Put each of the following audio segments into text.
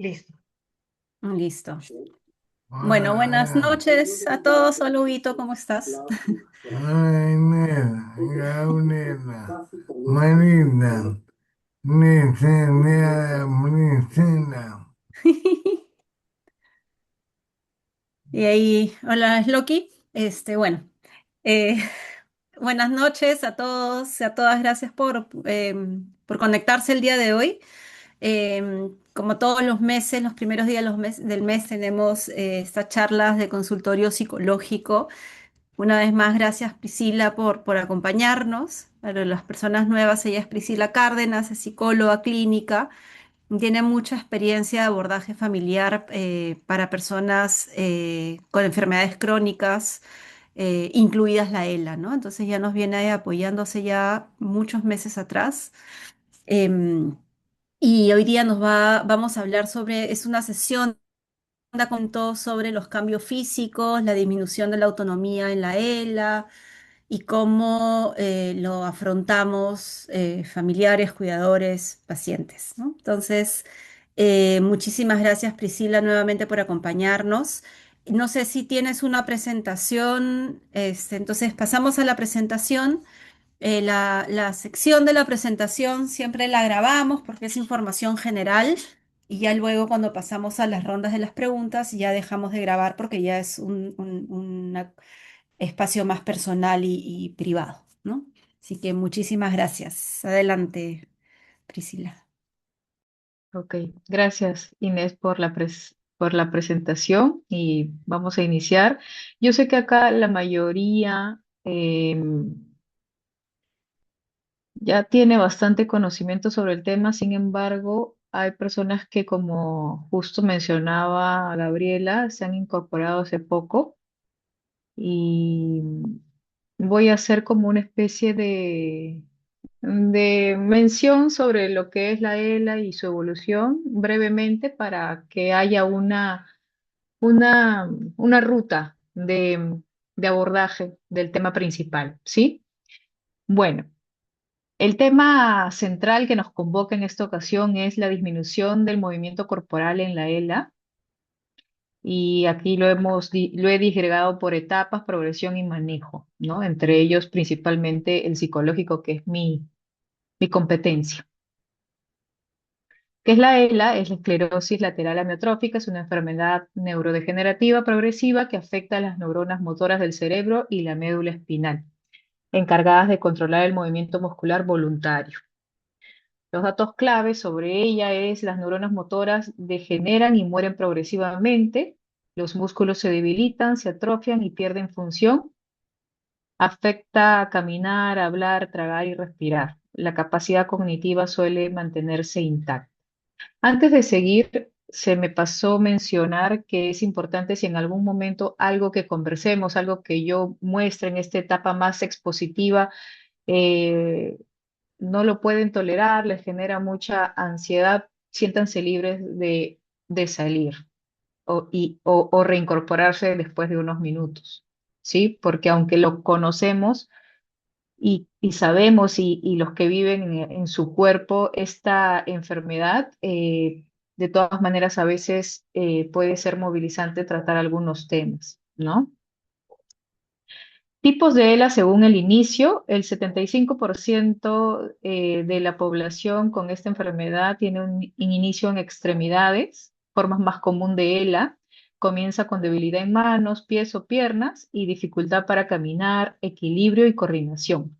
Listo. Listo. Bueno, buenas noches a todos. Hola, Huguito, ¿cómo estás? Ay, nena, Gabriela, Marina, Nicenia, Maricina. Y ahí, hola, Loki. Bueno, eh, buenas noches a todos y a todas. Gracias por conectarse el día de hoy. Como todos los meses, los primeros días del mes tenemos estas charlas de consultorio psicológico. Una vez más, gracias Priscila por acompañarnos. Para las personas nuevas, ella es Priscila Cárdenas, es psicóloga clínica, tiene mucha experiencia de abordaje familiar para personas con enfermedades crónicas, incluidas la ELA, ¿no? Entonces ya nos viene apoyándose ya muchos meses atrás. Em, y hoy día vamos a hablar sobre, es una sesión con todo sobre los cambios físicos, la disminución de la autonomía en la ELA y cómo lo afrontamos familiares, cuidadores, pacientes, ¿no? Entonces, muchísimas gracias Priscila nuevamente por acompañarnos. No sé si tienes una presentación, entonces pasamos a la presentación. La sección de la presentación siempre la grabamos porque es información general y ya luego cuando pasamos a las rondas de las preguntas ya dejamos de grabar porque ya es un espacio más personal y privado, ¿no? Así que muchísimas gracias. Adelante, Priscila. Ok, gracias Inés por la presentación y vamos a iniciar. Yo sé que acá la mayoría ya tiene bastante conocimiento sobre el tema, sin embargo, hay personas que, como justo mencionaba Gabriela, se han incorporado hace poco y voy a hacer como una especie de mención sobre lo que es la ELA y su evolución brevemente para que haya una, una ruta de abordaje del tema principal, ¿sí? Bueno, el tema central que nos convoca en esta ocasión es la disminución del movimiento corporal en la ELA. Y aquí lo he disgregado por etapas, progresión y manejo, ¿no? Entre ellos principalmente el psicológico, que es mi competencia. ¿Qué es la ELA? Es la esclerosis lateral amiotrófica, es una enfermedad neurodegenerativa progresiva que afecta a las neuronas motoras del cerebro y la médula espinal, encargadas de controlar el movimiento muscular voluntario. Los datos claves sobre ella es las neuronas motoras degeneran y mueren progresivamente, los músculos se debilitan, se atrofian y pierden función, afecta a caminar, hablar, tragar y respirar. La capacidad cognitiva suele mantenerse intacta. Antes de seguir, se me pasó mencionar que es importante si en algún momento algo que conversemos, algo que yo muestre en esta etapa más expositiva, eh, no lo pueden tolerar, les genera mucha ansiedad, siéntanse libres de salir o reincorporarse después de unos minutos, ¿sí? Porque aunque lo conocemos y sabemos y los que viven en su cuerpo esta enfermedad, de todas maneras a veces puede ser movilizante tratar algunos temas, ¿no? Tipos de ELA según el inicio, el 75% de la población con esta enfermedad tiene un inicio en extremidades, formas más común de ELA. Comienza con debilidad en manos, pies o piernas y dificultad para caminar, equilibrio y coordinación.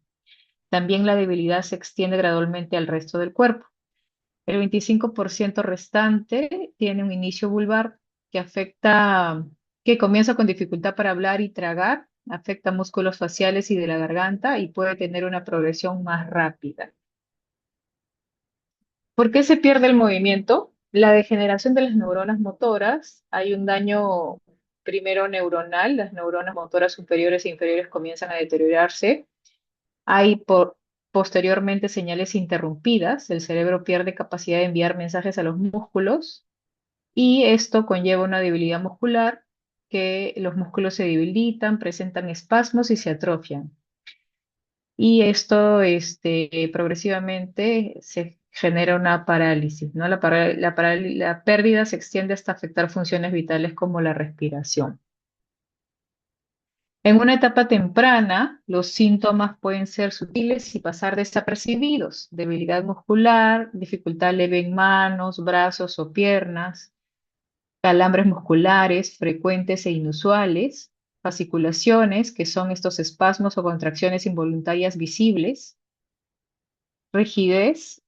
También la debilidad se extiende gradualmente al resto del cuerpo. El 25% restante tiene un inicio vulvar que que comienza con dificultad para hablar y tragar, afecta músculos faciales y de la garganta y puede tener una progresión más rápida. ¿Por qué se pierde el movimiento? La degeneración de las neuronas motoras, hay un daño primero neuronal, las neuronas motoras superiores e inferiores comienzan a deteriorarse. Hay posteriormente señales interrumpidas, el cerebro pierde capacidad de enviar mensajes a los músculos y esto conlleva una debilidad muscular, que los músculos se debilitan, presentan espasmos y se atrofian. Y esto progresivamente genera una parálisis, ¿no? La pérdida se extiende hasta afectar funciones vitales como la respiración. En una etapa temprana, los síntomas pueden ser sutiles y pasar desapercibidos: debilidad muscular, dificultad leve en manos, brazos o piernas, calambres musculares frecuentes e inusuales, fasciculaciones, que son estos espasmos o contracciones involuntarias visibles, rigidez,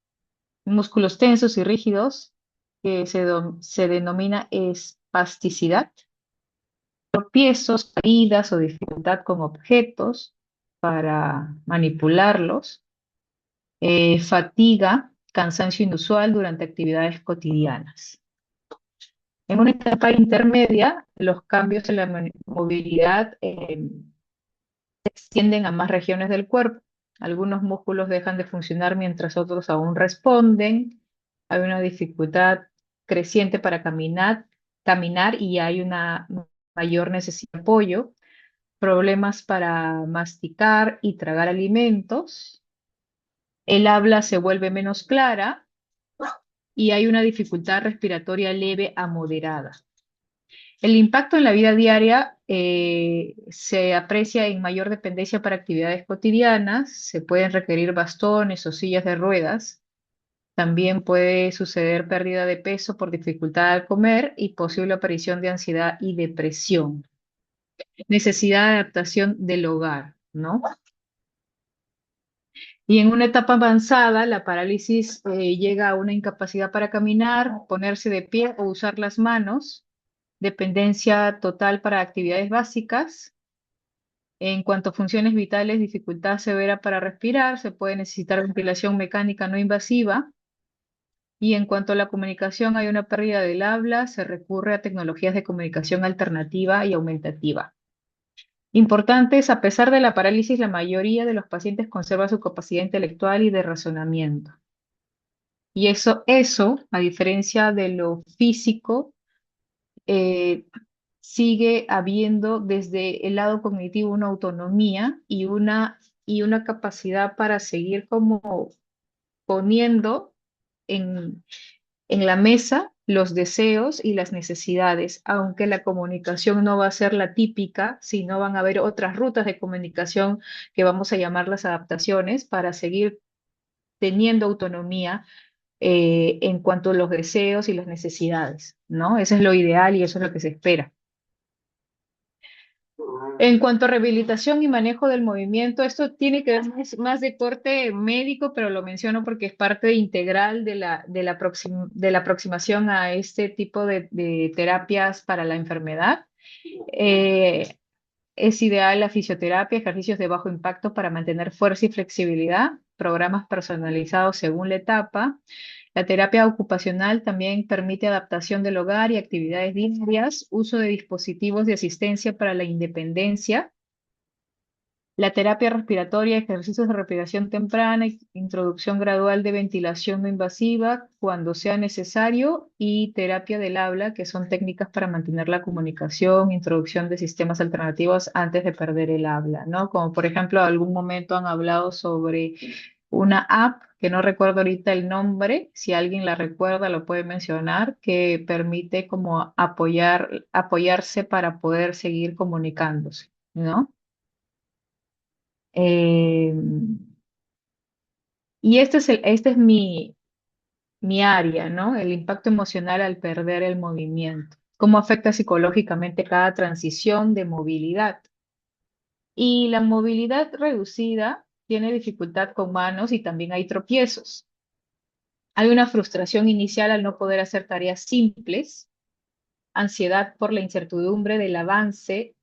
músculos tensos y rígidos, que se denomina espasticidad, tropiezos, caídas o dificultad con objetos para manipularlos, fatiga, cansancio inusual durante actividades cotidianas. En una etapa intermedia, los cambios en la movilidad se extienden a más regiones del cuerpo. Algunos músculos dejan de funcionar mientras otros aún responden. Hay una dificultad creciente para caminar y hay una mayor necesidad de apoyo, problemas para masticar y tragar alimentos. El habla se vuelve menos clara y hay una dificultad respiratoria leve a moderada. El impacto en la vida diaria se aprecia en mayor dependencia para actividades cotidianas. Se pueden requerir bastones o sillas de ruedas. También puede suceder pérdida de peso por dificultad al comer y posible aparición de ansiedad y depresión. Necesidad de adaptación del hogar, ¿no? Y en una etapa avanzada, la parálisis llega a una incapacidad para caminar, ponerse de pie o usar las manos, dependencia total para actividades básicas. En cuanto a funciones vitales, dificultad severa para respirar, se puede necesitar ventilación mecánica no invasiva. Y en cuanto a la comunicación, hay una pérdida del habla, se recurre a tecnologías de comunicación alternativa y aumentativa. Importantes: a pesar de la parálisis, la mayoría de los pacientes conserva su capacidad intelectual y de razonamiento. Y eso, a diferencia de lo físico, sigue habiendo desde el lado cognitivo una autonomía y una capacidad para seguir como poniendo en, en la mesa los deseos y las necesidades, aunque la comunicación no va a ser la típica, sino van a haber otras rutas de comunicación que vamos a llamar las adaptaciones para seguir teniendo autonomía en cuanto a los deseos y las necesidades, ¿no? Eso es lo ideal y eso es lo que se espera. En cuanto a rehabilitación y manejo del movimiento, esto tiene que ver más de corte médico, pero lo menciono porque es parte integral de la aproximación a este tipo de terapias para la enfermedad. Es ideal la fisioterapia, ejercicios de bajo impacto para mantener fuerza y flexibilidad, programas personalizados según la etapa. La terapia ocupacional también permite adaptación del hogar y actividades diarias, uso de dispositivos de asistencia para la independencia. La terapia respiratoria, ejercicios de respiración temprana, introducción gradual de ventilación no invasiva cuando sea necesario, y terapia del habla, que son técnicas para mantener la comunicación, introducción de sistemas alternativos antes de perder el habla, ¿no? Como por ejemplo, algún momento han hablado sobre una app, que no recuerdo ahorita el nombre, si alguien la recuerda lo puede mencionar, que permite como apoyarse para poder seguir comunicándose, ¿no? Eh, y este es mi área, ¿no? El impacto emocional al perder el movimiento. Cómo afecta psicológicamente cada transición de movilidad. Y la movilidad reducida tiene dificultad con manos y también hay tropiezos. Hay una frustración inicial al no poder hacer tareas simples, ansiedad por la incertidumbre del avance,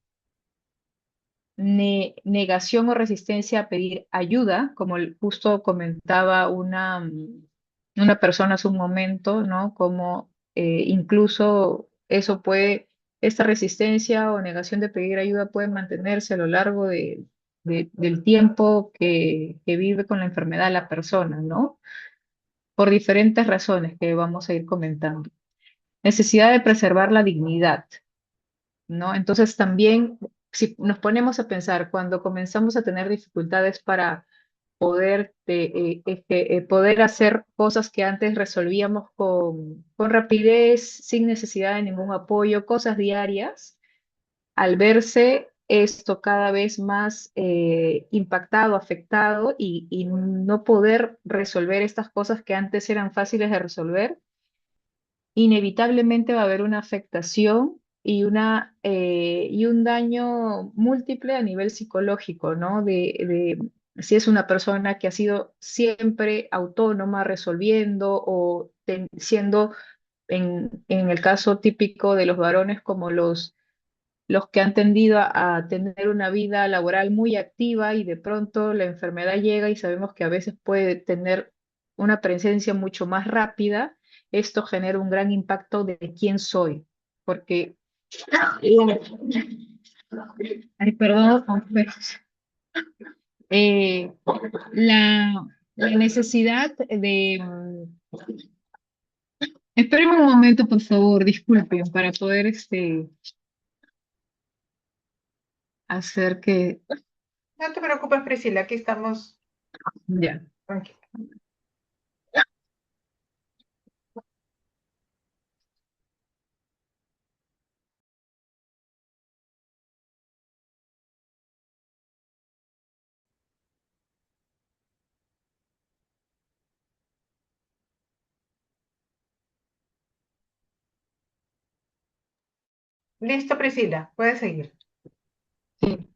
negación o resistencia a pedir ayuda, como justo comentaba una persona hace un momento, ¿no? Como incluso esta resistencia o negación de pedir ayuda puede mantenerse a lo largo del tiempo que vive con la enfermedad la persona, ¿no? Por diferentes razones que vamos a ir comentando. Necesidad de preservar la dignidad, ¿no? Entonces también, si nos ponemos a pensar, cuando comenzamos a tener dificultades para poder hacer cosas que antes resolvíamos con rapidez, sin necesidad de ningún apoyo, cosas diarias, al verse esto cada vez más impactado, afectado y no poder resolver estas cosas que antes eran fáciles de resolver, inevitablemente va a haber una afectación y un daño múltiple a nivel psicológico, ¿no? Si es una persona que ha sido siempre autónoma, resolviendo o siendo, en el caso típico de los varones, como los que han tendido a tener una vida laboral muy activa y de pronto la enfermedad llega y sabemos que a veces puede tener una presencia mucho más rápida, esto genera un gran impacto de quién soy, porque, ay, perdón, eh, la necesidad de... Espérenme un momento, por favor, disculpen, para poder hacer que... No te preocupes, Priscila, aquí estamos Ya. tranquilos. Listo, Priscila, puedes seguir. Sí.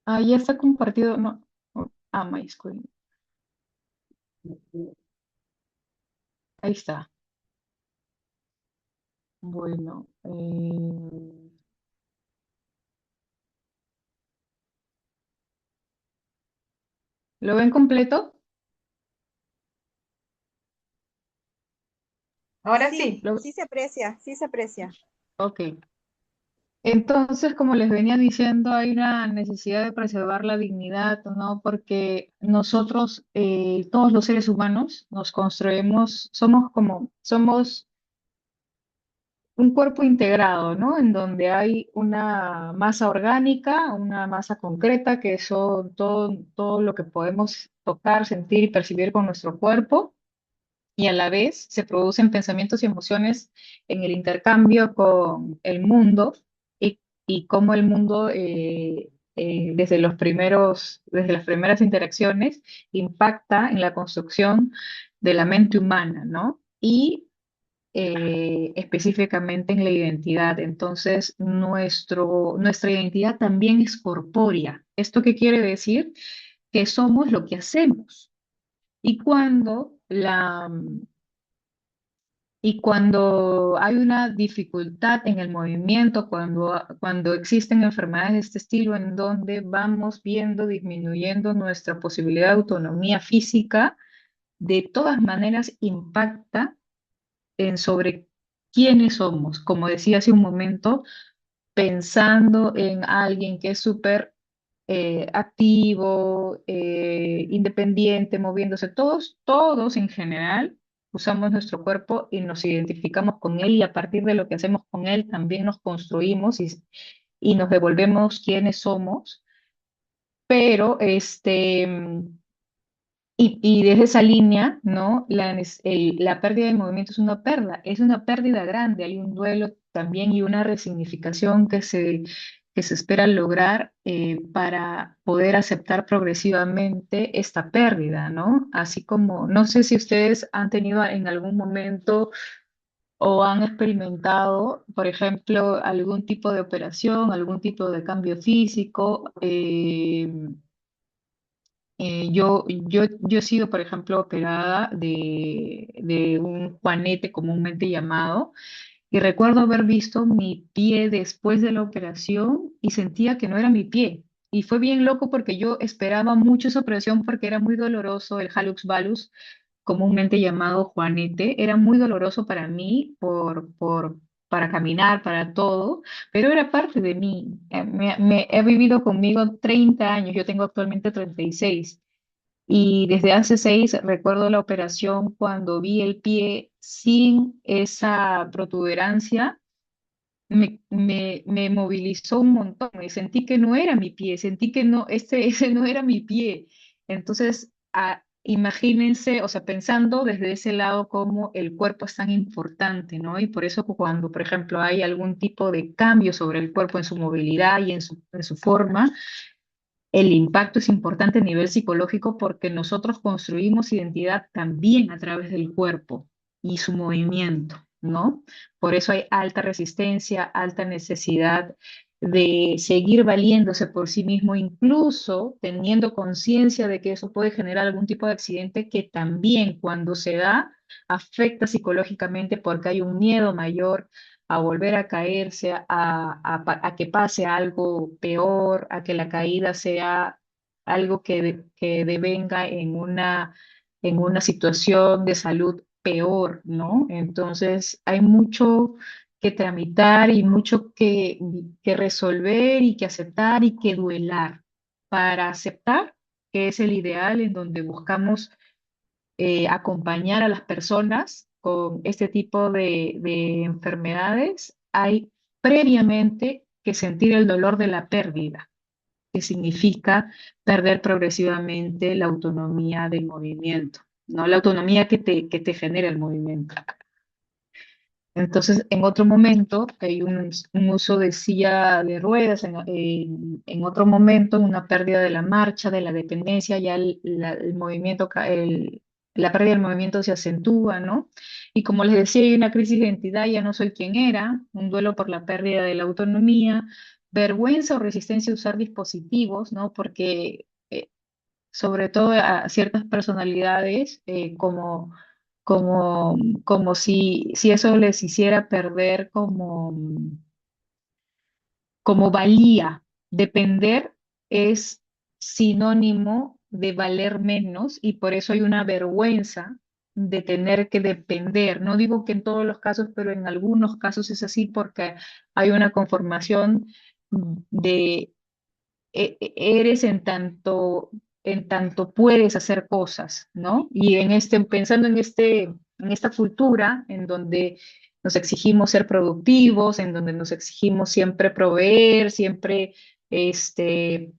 Ah, ya está compartido, no. My screen. Ahí está. Bueno, ¿lo ven completo? Ahora Sí, sí. Lo- sí se aprecia, sí se aprecia. ok. Entonces, como les venía diciendo, hay una necesidad de preservar la dignidad, ¿no? Porque nosotros, todos los seres humanos, nos construimos, somos un cuerpo integrado, ¿no? En donde hay una masa orgánica, una masa concreta, que son todo lo que podemos tocar, sentir y percibir con nuestro cuerpo, y a la vez se producen pensamientos y emociones en el intercambio con el mundo y cómo el mundo, desde las primeras interacciones, impacta en la construcción de la mente humana, ¿no? Y específicamente en la identidad. Entonces, nuestra identidad también es corpórea. ¿Esto qué quiere decir? Que somos lo que hacemos. Y cuando hay una dificultad en el movimiento, cuando existen enfermedades de este estilo en donde vamos viendo disminuyendo nuestra posibilidad de autonomía física, de todas maneras impacta en sobre quiénes somos. Como decía hace un momento, pensando en alguien que es súper activo, independiente, moviéndose, todos en general usamos nuestro cuerpo y nos identificamos con él y a partir de lo que hacemos con él también nos construimos y nos devolvemos quienes somos, pero y desde esa línea, ¿no? La pérdida de movimiento es una pérdida grande, hay un duelo también y una resignificación que se espera lograr para poder aceptar progresivamente esta pérdida, ¿no? Así como, no sé si ustedes han tenido en algún momento o han experimentado, por ejemplo, algún tipo de operación, algún tipo de cambio físico. Yo he sido, por ejemplo, operada de un juanete comúnmente llamado, y recuerdo haber visto mi pie después de la operación y sentía que no era mi pie. Y fue bien loco porque yo esperaba mucho esa operación porque era muy doloroso el hallux valgus, comúnmente llamado juanete, era muy doloroso para mí para caminar, para todo, pero era parte de mí. He vivido conmigo 30 años, yo tengo actualmente 36. Y desde hace 6 recuerdo la operación cuando vi el pie sin esa protuberancia, me movilizó un montón. Y sentí que no era mi pie, sentí que no, ese no era mi pie. Entonces, imagínense, o sea, pensando desde ese lado cómo el cuerpo es tan importante, ¿no? Y por eso cuando, por ejemplo, hay algún tipo de cambio sobre el cuerpo en su movilidad y en su forma, el impacto es importante a nivel psicológico porque nosotros construimos identidad también a través del cuerpo y su movimiento, ¿no? Por eso hay alta resistencia, alta necesidad de seguir valiéndose por sí mismo, incluso teniendo conciencia de que eso puede generar algún tipo de accidente que también cuando se da afecta psicológicamente porque hay un miedo mayor a volver a caerse, a que pase algo peor, a que la caída sea algo que devenga en una situación de salud peor, ¿no? Entonces hay mucho que tramitar y mucho que resolver y que aceptar y que duelar para aceptar que es el ideal en donde buscamos acompañar a las personas con este tipo de enfermedades, hay previamente que sentir el dolor de la pérdida, que significa perder progresivamente la autonomía del movimiento, ¿no? La autonomía que te genera el movimiento. Entonces, en otro momento, hay un uso de silla de ruedas, en otro momento, una pérdida de la marcha, de la dependencia, ya el movimiento, la pérdida del movimiento se acentúa, ¿no? Y como les decía, hay una crisis de identidad, ya no soy quien era, un duelo por la pérdida de la autonomía, vergüenza o resistencia a usar dispositivos, ¿no? Porque sobre todo a ciertas personalidades, como, como si eso les hiciera perder como valía. Depender es sinónimo de valer menos y por eso hay una vergüenza de tener que depender. No digo que en todos los casos, pero en algunos casos es así porque hay una conformación de eres en tanto puedes hacer cosas, ¿no? Y pensando en esta cultura en donde nos exigimos ser productivos, en donde nos exigimos siempre proveer, siempre este,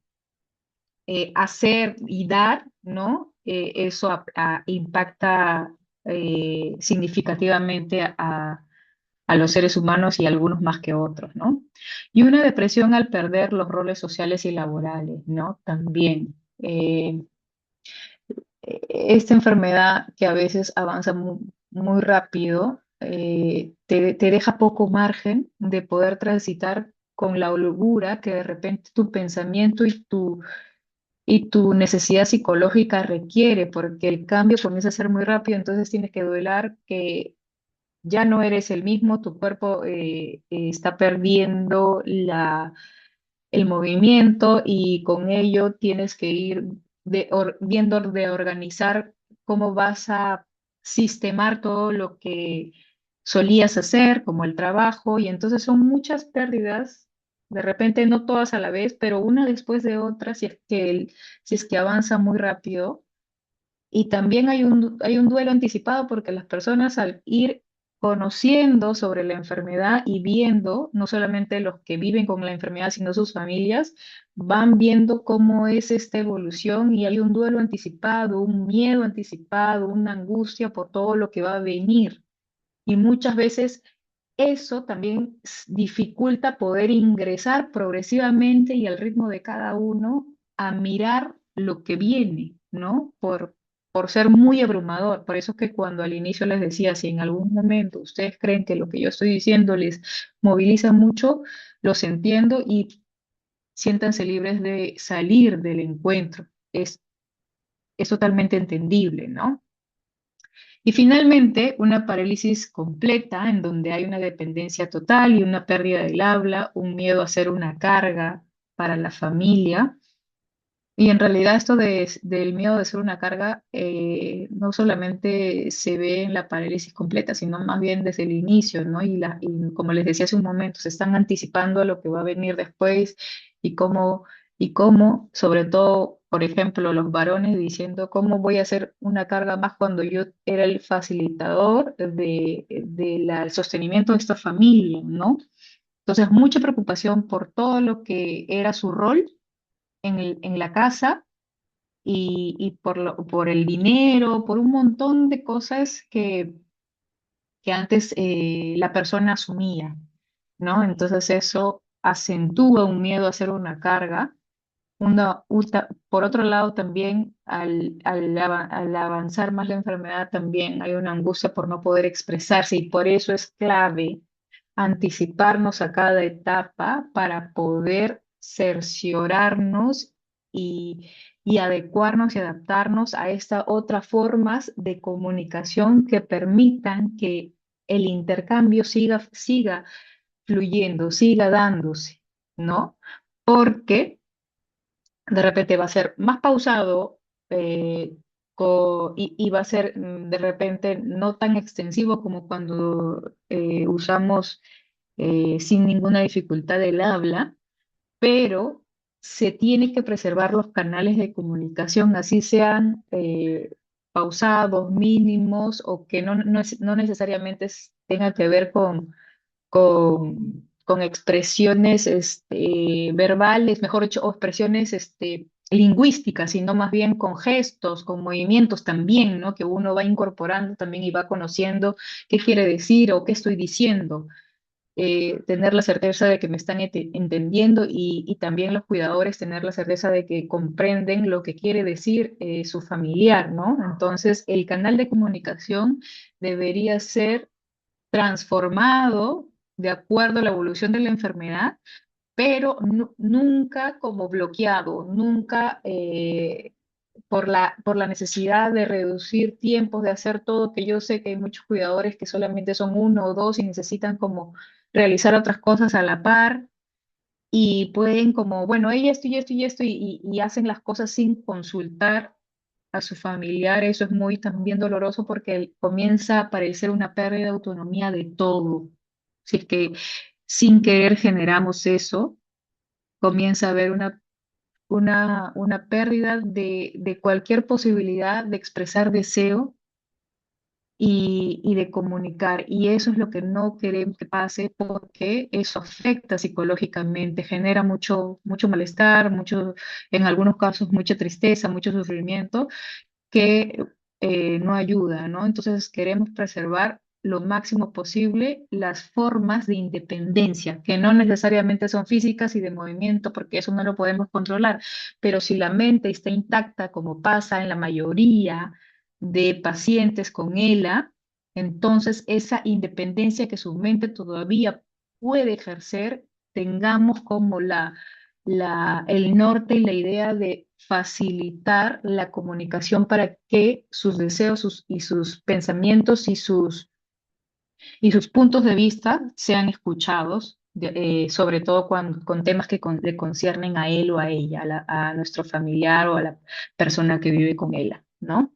hacer y dar, ¿no? Eso impacta significativamente a los seres humanos y algunos más que otros, ¿no? Y una depresión al perder los roles sociales y laborales, ¿no? También. Esta enfermedad que a veces avanza muy rápido, te deja poco margen de poder transitar con la holgura que de repente tu pensamiento y tu necesidad psicológica requiere, porque el cambio comienza a ser muy rápido, entonces tienes que duelar que ya no eres el mismo, tu cuerpo está perdiendo el movimiento y con ello tienes que ir viendo de organizar cómo vas a sistemar todo lo que solías hacer, como el trabajo, y entonces son muchas pérdidas, de repente no todas a la vez, pero una después de otra, si es que avanza muy rápido. Y también hay un duelo anticipado porque las personas al ir conociendo sobre la enfermedad y viendo, no solamente los que viven con la enfermedad, sino sus familias, van viendo cómo es esta evolución y hay un duelo anticipado, un miedo anticipado, una angustia por todo lo que va a venir. Y muchas veces eso también dificulta poder ingresar progresivamente y al ritmo de cada uno a mirar lo que viene, ¿no? Por ser muy abrumador. Por eso es que cuando al inicio les decía, si en algún momento ustedes creen que lo que yo estoy diciendo les moviliza mucho, los entiendo y siéntanse libres de salir del encuentro. Es totalmente entendible, ¿no? Y finalmente, una parálisis completa en donde hay una dependencia total y una pérdida del habla, un miedo a ser una carga para la familia. Y en realidad esto del miedo de ser una carga no solamente se ve en la parálisis completa, sino más bien desde el inicio, ¿no? Y como les decía hace un momento, se están anticipando a lo que va a venir después y cómo sobre todo por ejemplo, los varones diciendo, ¿cómo voy a hacer una carga más cuando yo era el facilitador del sostenimiento de esta familia, ¿no? Entonces, mucha preocupación por todo lo que era su rol en la casa y por el dinero, por un montón de cosas que antes la persona asumía, ¿no? Entonces eso acentúa un miedo a hacer una carga. Por otro lado, también al avanzar más la enfermedad, también hay una angustia por no poder expresarse y por eso es clave anticiparnos a cada etapa para poder cerciorarnos y adecuarnos y adaptarnos a estas otras formas de comunicación que permitan que el intercambio siga fluyendo, siga dándose, ¿no? Porque de repente va a ser más pausado y va a ser de repente no tan extensivo como cuando usamos sin ninguna dificultad el habla, pero se tiene que preservar los canales de comunicación, así sean pausados, mínimos o que no necesariamente tenga que ver con expresiones verbales, mejor dicho, o expresiones lingüísticas, sino más bien con gestos, con movimientos también, ¿no? Que uno va incorporando también y va conociendo qué quiere decir o qué estoy diciendo. Tener la certeza de que me están entendiendo y también los cuidadores tener la certeza de que comprenden lo que quiere decir su familiar, ¿no? Entonces, el canal de comunicación debería ser transformado de acuerdo a la evolución de la enfermedad, pero nunca como bloqueado, nunca por la necesidad de reducir tiempos, de hacer todo, que yo sé que hay muchos cuidadores que solamente son uno o dos y necesitan como realizar otras cosas a la par y pueden como, bueno, ella esto y esto y esto y hacen las cosas sin consultar a su familiar. Eso es muy también doloroso porque comienza a aparecer una pérdida de autonomía de todo. Si es que sin querer generamos eso, comienza a haber una pérdida de cualquier posibilidad de expresar deseo y de comunicar. Y eso es lo que no queremos que pase porque eso afecta psicológicamente, genera mucho malestar, en algunos casos mucha tristeza, mucho sufrimiento que no ayuda, ¿no? Entonces queremos preservar lo máximo posible las formas de independencia, que no necesariamente son físicas y de movimiento, porque eso no lo podemos controlar, pero si la mente está intacta, como pasa en la mayoría de pacientes con ELA, entonces esa independencia que su mente todavía puede ejercer, tengamos como el norte y la idea de facilitar la comunicación para que sus deseos y sus pensamientos y sus puntos de vista sean escuchados, sobre todo con temas que le conciernen a él o a ella, a nuestro familiar o a la persona que vive con él, ¿no?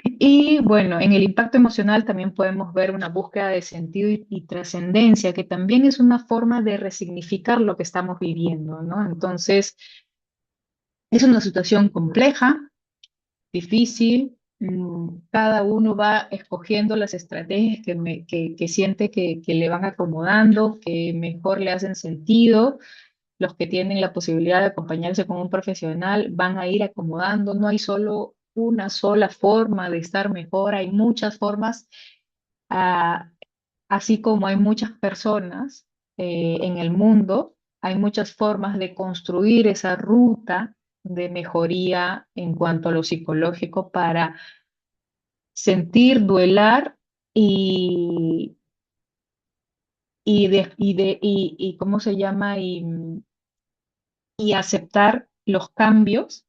Y bueno, en el impacto emocional también podemos ver una búsqueda de sentido y trascendencia, que también es una forma de resignificar lo que estamos viviendo, ¿no? Entonces, es una situación compleja, difícil. Cada uno va escogiendo las estrategias que siente que le van acomodando, que mejor le hacen sentido. Los que tienen la posibilidad de acompañarse con un profesional van a ir acomodando. No hay solo una sola forma de estar mejor, hay muchas formas, ah, así como hay muchas personas en el mundo, hay muchas formas de construir esa ruta de mejoría en cuanto a lo psicológico para sentir, duelar y, y ¿cómo se llama? Y aceptar los cambios.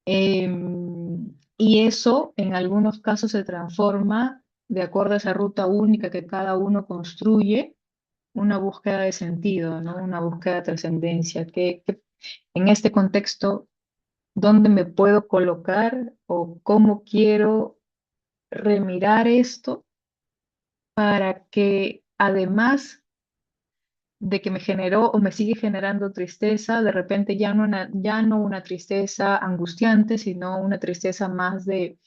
Y eso en algunos casos se transforma de acuerdo a esa ruta única que cada uno construye, una búsqueda de sentido, ¿no? Una búsqueda de trascendencia. En este contexto, ¿dónde me puedo colocar o cómo quiero remirar esto para que además de que me generó o me sigue generando tristeza, de repente ya no una tristeza angustiante, sino una tristeza más de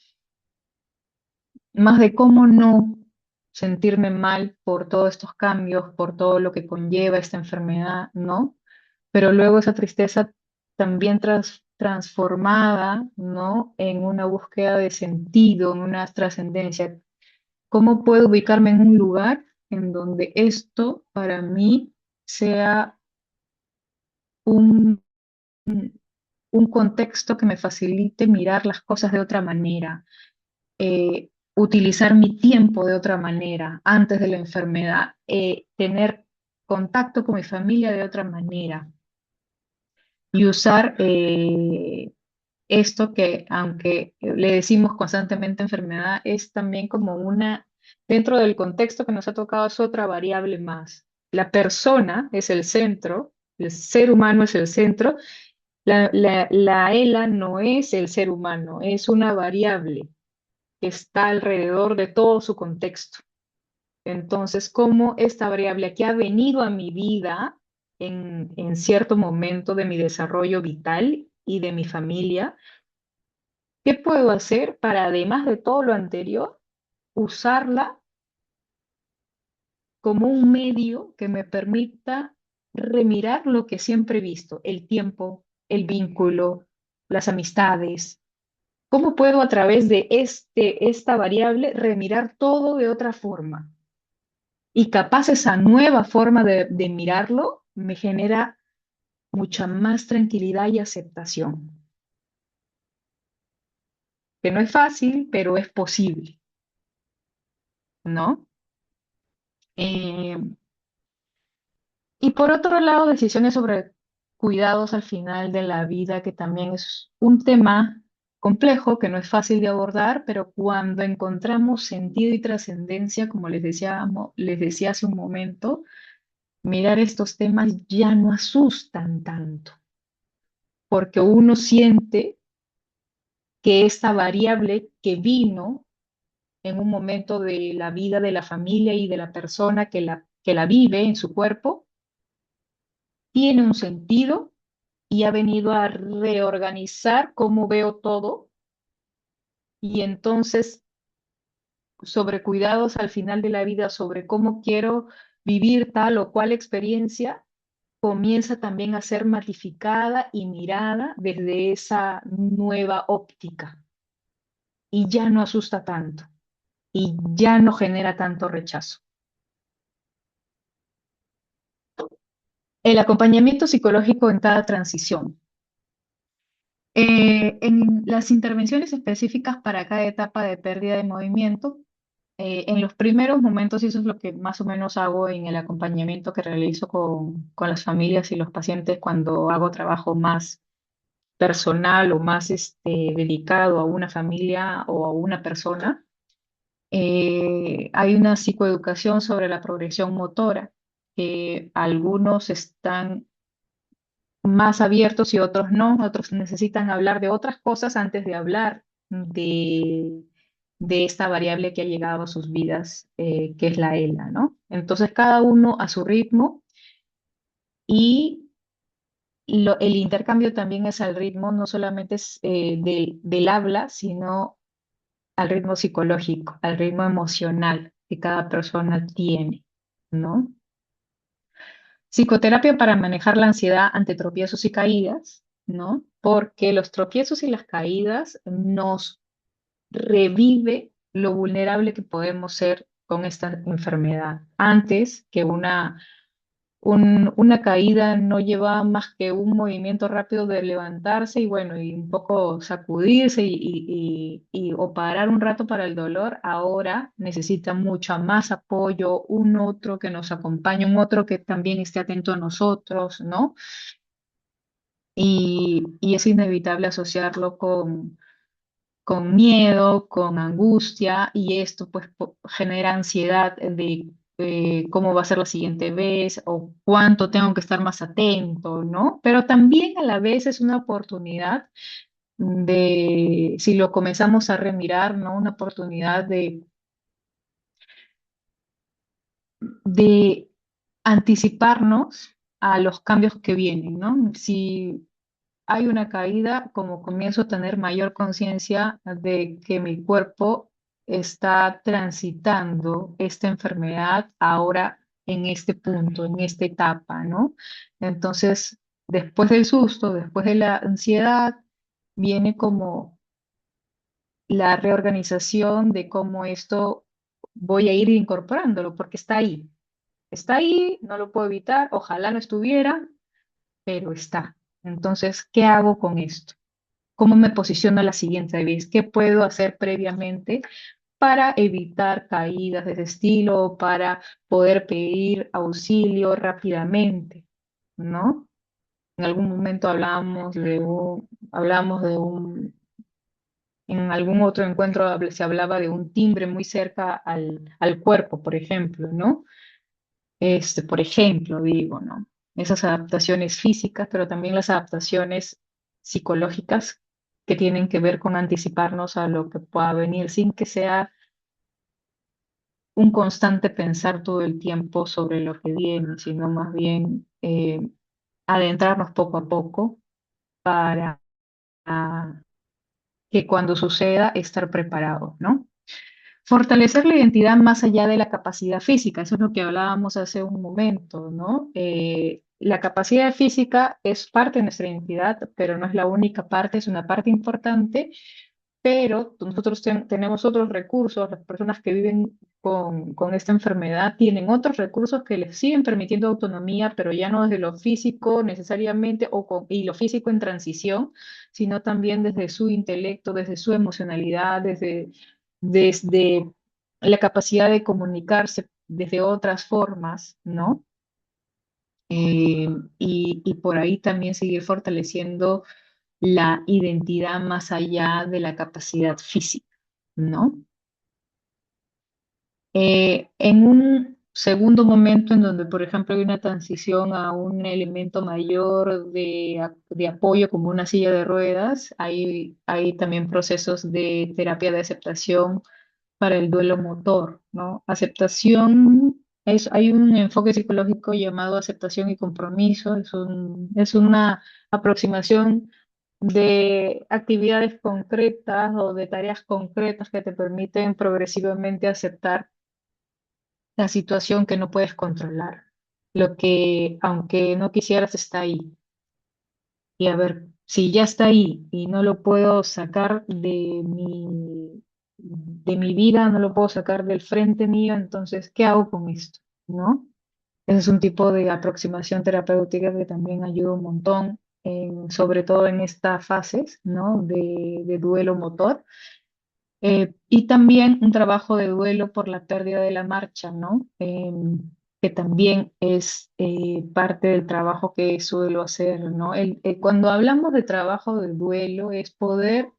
cómo no sentirme mal por todos estos cambios, por todo lo que conlleva esta enfermedad, ¿no? Pero luego esa tristeza también transformada, ¿no? En una búsqueda de sentido, en una trascendencia. ¿Cómo puedo ubicarme en un lugar en donde esto para mí sea un, un contexto que me facilite mirar las cosas de otra manera, utilizar mi tiempo de otra manera antes de la enfermedad, tener contacto con mi familia de otra manera y usar esto que, aunque le decimos constantemente enfermedad, es también como dentro del contexto que nos ha tocado, es otra variable más. La persona es el centro, el ser humano es el centro, la ELA no es el ser humano, es una variable que está alrededor de todo su contexto. Entonces, ¿cómo esta variable que ha venido a mi vida en cierto momento de mi desarrollo vital y de mi familia, qué puedo hacer para, además de todo lo anterior, usarla como un medio que me permita remirar lo que siempre he visto, el tiempo, el vínculo, las amistades? ¿Cómo puedo a través de esta variable remirar todo de otra forma? Y capaz esa nueva forma de mirarlo me genera mucha más tranquilidad y aceptación. Que no es fácil, pero es posible, ¿no? Eh, y por otro lado, decisiones sobre cuidados al final de la vida, que también es un tema complejo, que no es fácil de abordar, pero cuando encontramos sentido y trascendencia, como les decía hace un momento, mirar estos temas ya no asustan tanto, porque uno siente que esta variable que vino en un momento de la vida de la familia y de la persona que la vive en su cuerpo, tiene un sentido y ha venido a reorganizar cómo veo todo. Y entonces, sobre cuidados al final de la vida, sobre cómo quiero vivir tal o cual experiencia, comienza también a ser matificada y mirada desde esa nueva óptica y ya no asusta tanto y ya no genera tanto rechazo. El acompañamiento psicológico en cada transición. En las intervenciones específicas para cada etapa de pérdida de movimiento, en los primeros momentos, y eso es lo que más o menos hago en el acompañamiento que realizo con las familias y los pacientes cuando hago trabajo más personal o más dedicado a una familia o a una persona, hay una psicoeducación sobre la progresión motora, que algunos están más abiertos y otros no, otros necesitan hablar de otras cosas antes de hablar de esta variable que ha llegado a sus vidas, que es la ELA, ¿no? Entonces cada uno a su ritmo y el intercambio también es al ritmo, no solamente es, del habla, sino al ritmo psicológico, al ritmo emocional que cada persona tiene, ¿no? Psicoterapia para manejar la ansiedad ante tropiezos y caídas, ¿no? Porque los tropiezos y las caídas nos revive lo vulnerable que podemos ser con esta enfermedad. Antes que una caída no lleva más que un movimiento rápido de levantarse y bueno, y un poco sacudirse o parar un rato para el dolor. Ahora necesita mucho más apoyo, un otro que nos acompañe, un otro que también esté atento a nosotros, ¿no? Y es inevitable asociarlo con miedo, con angustia, y esto pues genera ansiedad de cómo va a ser la siguiente vez o cuánto tengo que estar más atento, ¿no? Pero también a la vez es una oportunidad si lo comenzamos a remirar, ¿no? Una oportunidad de anticiparnos a los cambios que vienen, ¿no? Si hay una caída, como comienzo a tener mayor conciencia de que mi cuerpo está transitando esta enfermedad ahora en este punto, en esta etapa, ¿no? Entonces, después del susto, después de la ansiedad, viene como la reorganización de cómo esto voy a ir incorporándolo, porque está ahí, no lo puedo evitar, ojalá no estuviera, pero está. Entonces, ¿qué hago con esto? ¿Cómo me posiciono la siguiente vez? ¿Qué puedo hacer previamente para evitar caídas de ese estilo o para poder pedir auxilio rápidamente? ¿No? En algún momento en algún otro encuentro se hablaba de un timbre muy cerca al cuerpo, por ejemplo, ¿no? Por ejemplo, digo, ¿no? Esas adaptaciones físicas, pero también las adaptaciones psicológicas que tienen que ver con anticiparnos a lo que pueda venir sin que sea un constante pensar todo el tiempo sobre lo que viene, sino más bien adentrarnos poco a poco para que cuando suceda estar preparados, ¿no? Fortalecer la identidad más allá de la capacidad física, eso es lo que hablábamos hace un momento, ¿no? La capacidad física es parte de nuestra identidad, pero no es la única parte, es una parte importante, pero nosotros tenemos otros recursos, las personas que viven con esta enfermedad tienen otros recursos que les siguen permitiendo autonomía, pero ya no desde lo físico necesariamente, y lo físico en transición, sino también desde su intelecto, desde su emocionalidad, desde la capacidad de comunicarse desde otras formas, ¿no? Y por ahí también seguir fortaleciendo la identidad más allá de la capacidad física, ¿no? En un segundo momento en donde, por ejemplo, hay una transición a un elemento mayor de apoyo como una silla de ruedas, hay también procesos de terapia de aceptación para el duelo motor, ¿no? Hay un enfoque psicológico llamado aceptación y compromiso, es una aproximación de actividades concretas o de tareas concretas que te permiten progresivamente aceptar la situación que no puedes controlar, lo que aunque no quisieras está ahí. Y a ver, si ya está ahí y no lo puedo sacar de mi vida, no lo puedo sacar del frente mío, entonces, ¿qué hago con esto? ¿No? Ese es un tipo de aproximación terapéutica que también ayuda un montón, sobre todo en estas fases, ¿no? De duelo motor. Y también un trabajo de duelo por la pérdida de la marcha, ¿no? Que también es parte del trabajo que suelo hacer, ¿no? Cuando hablamos de trabajo de duelo es poder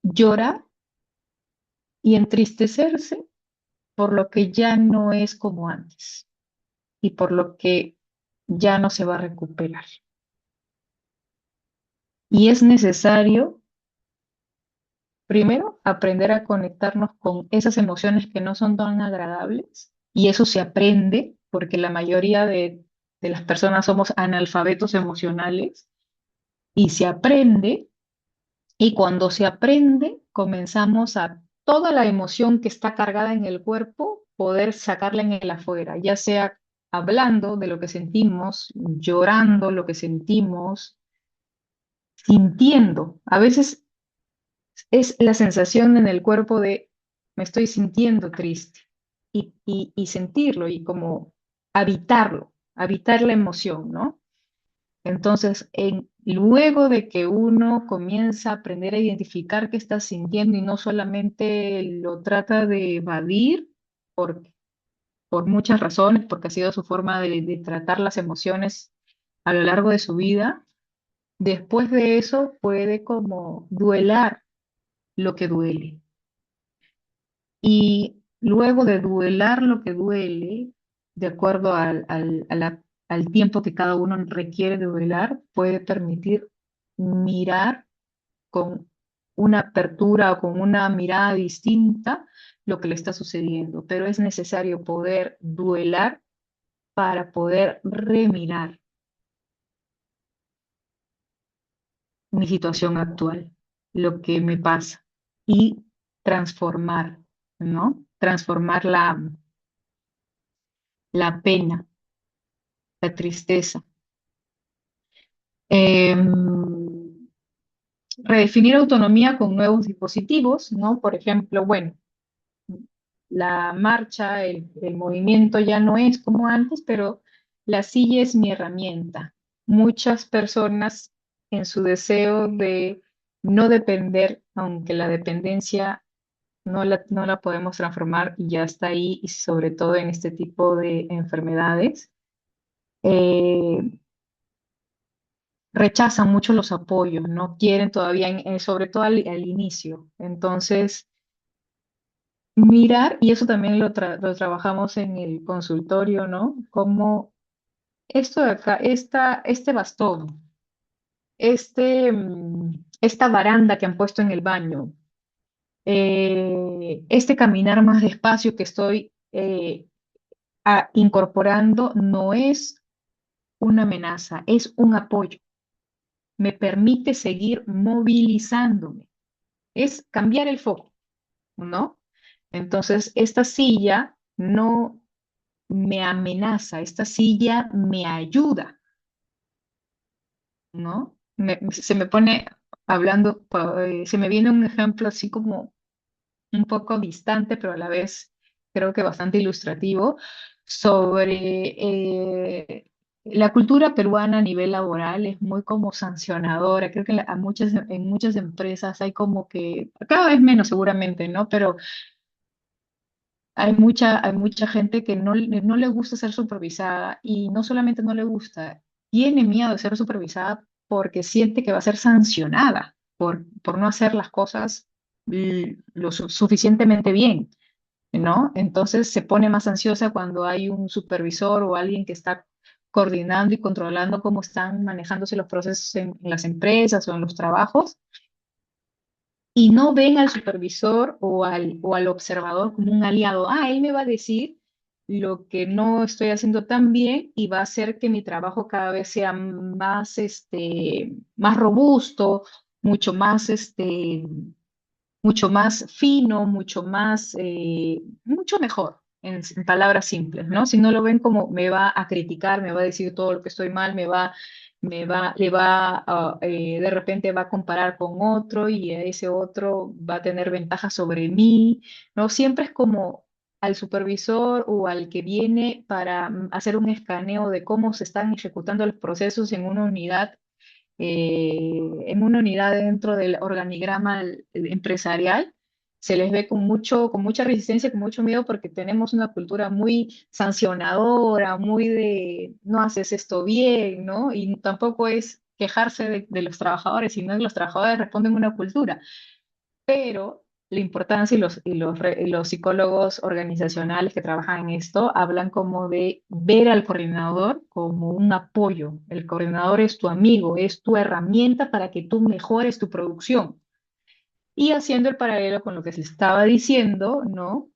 llorar y entristecerse por lo que ya no es como antes y por lo que ya no se va a recuperar. Y es necesario, primero, aprender a conectarnos con esas emociones que no son tan agradables, y eso se aprende porque la mayoría de las personas somos analfabetos emocionales, y se aprende, y cuando se aprende, comenzamos a toda la emoción que está cargada en el cuerpo, poder sacarla en el afuera, ya sea hablando de lo que sentimos, llorando lo que sentimos, sintiendo. A veces es la sensación en el cuerpo de me estoy sintiendo triste y sentirlo y como habitar la emoción, ¿no? Entonces, luego de que uno comienza a aprender a identificar qué está sintiendo y no solamente lo trata de evadir por, por muchas razones, porque ha sido su forma de tratar las emociones a lo largo de su vida, después de eso puede como duelar lo que duele. Y luego de duelar lo que duele, de acuerdo al tiempo que cada uno requiere de duelar, puede permitir mirar con una apertura o con una mirada distinta lo que le está sucediendo, pero es necesario poder duelar para poder remirar mi situación actual, lo que me pasa y transformar, ¿no? Transformar la pena, la tristeza. Em, Redefinir autonomía con nuevos dispositivos, ¿no? Por ejemplo, bueno, la marcha, el movimiento ya no es como antes, pero la silla es mi herramienta. Muchas personas en su deseo de no depender, aunque la dependencia no la podemos transformar y ya está ahí, y sobre todo en este tipo de enfermedades, eh, rechazan mucho los apoyos, no quieren todavía, sobre todo al inicio. Entonces, mirar, y eso también lo trabajamos en el consultorio, ¿no? Como esto de acá, este bastón, esta baranda que han puesto en el baño, este caminar más despacio que estoy incorporando no es una amenaza, es un apoyo. Me permite seguir movilizándome. Es cambiar el foco, ¿no? Entonces, esta silla no me amenaza, esta silla me ayuda, ¿no? Se me pone hablando, se me viene un ejemplo así como un poco distante, pero a la vez creo que bastante ilustrativo, sobre la cultura peruana a nivel laboral es muy como sancionadora. Creo que en muchas empresas hay como que, cada vez menos seguramente, ¿no? Pero hay mucha gente que no le gusta ser supervisada y no solamente no le gusta, tiene miedo de ser supervisada porque siente que va a ser sancionada por no hacer las cosas lo suficientemente bien, ¿no? Entonces se pone más ansiosa cuando hay un supervisor o alguien que está coordinando y controlando cómo están manejándose los procesos en las empresas o en los trabajos y no ven al supervisor o al observador como un aliado. Ah, él me va a decir lo que no estoy haciendo tan bien y va a hacer que mi trabajo cada vez sea más, más robusto, mucho más, mucho más fino, mucho mejor, en palabras simples, ¿no? Si no lo ven como me va a criticar, me va a decir todo lo que estoy mal, le va de repente va a comparar con otro y ese otro va a tener ventaja sobre mí, ¿no? Siempre es como al supervisor o al que viene para hacer un escaneo de cómo se están ejecutando los procesos en una unidad dentro del organigrama empresarial, se les ve con mucha resistencia, con mucho miedo, porque tenemos una cultura muy sancionadora, muy de no haces esto bien, ¿no? Y tampoco es quejarse de los trabajadores, sino que los trabajadores responden a una cultura, pero la importancia y los psicólogos organizacionales que trabajan en esto hablan como de ver al coordinador como un apoyo. El coordinador es tu amigo, es tu herramienta para que tú mejores tu producción. Y haciendo el paralelo con lo que se estaba diciendo, ¿no?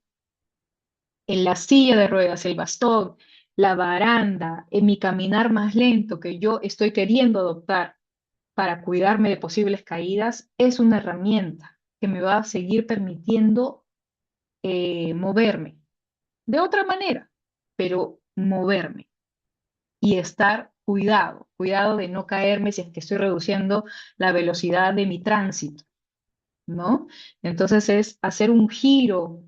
En la silla de ruedas, el bastón, la baranda, en mi caminar más lento que yo estoy queriendo adoptar para cuidarme de posibles caídas, es una herramienta que me va a seguir permitiendo moverme de otra manera, pero moverme y estar cuidado de no caerme si es que estoy reduciendo la velocidad de mi tránsito, ¿no? Entonces es hacer un giro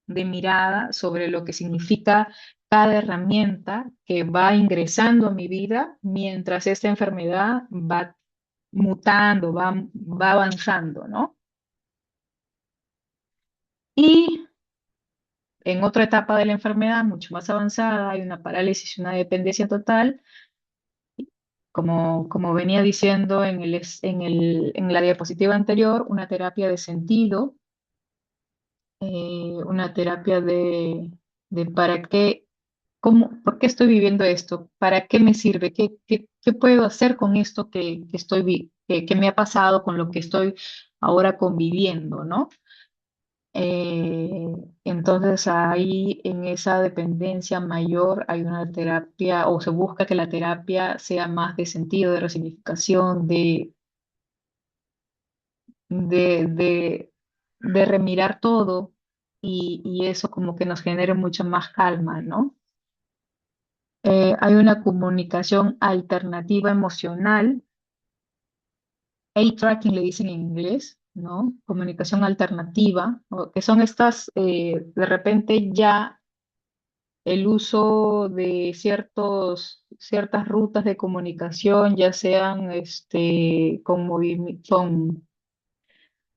de mirada sobre lo que significa cada herramienta que va ingresando a mi vida mientras esta enfermedad va mutando, va avanzando, ¿no? Y en otra etapa de la enfermedad, mucho más avanzada, hay una parálisis y una dependencia total, como venía diciendo en la diapositiva anterior, una terapia de sentido, una terapia de para qué, por qué estoy viviendo esto, para qué me sirve, qué puedo hacer con esto que me ha pasado, con lo que estoy ahora conviviendo, ¿no? Eh, entonces ahí en esa dependencia mayor hay una terapia o se busca que la terapia sea más de sentido, de resignificación, de, de remirar todo y eso como que nos genere mucha más calma, ¿no? Hay una comunicación alternativa emocional, A-tracking le dicen en inglés, ¿no? Comunicación alternativa, que son estas, de repente ya el uso de ciertas rutas de comunicación, ya sean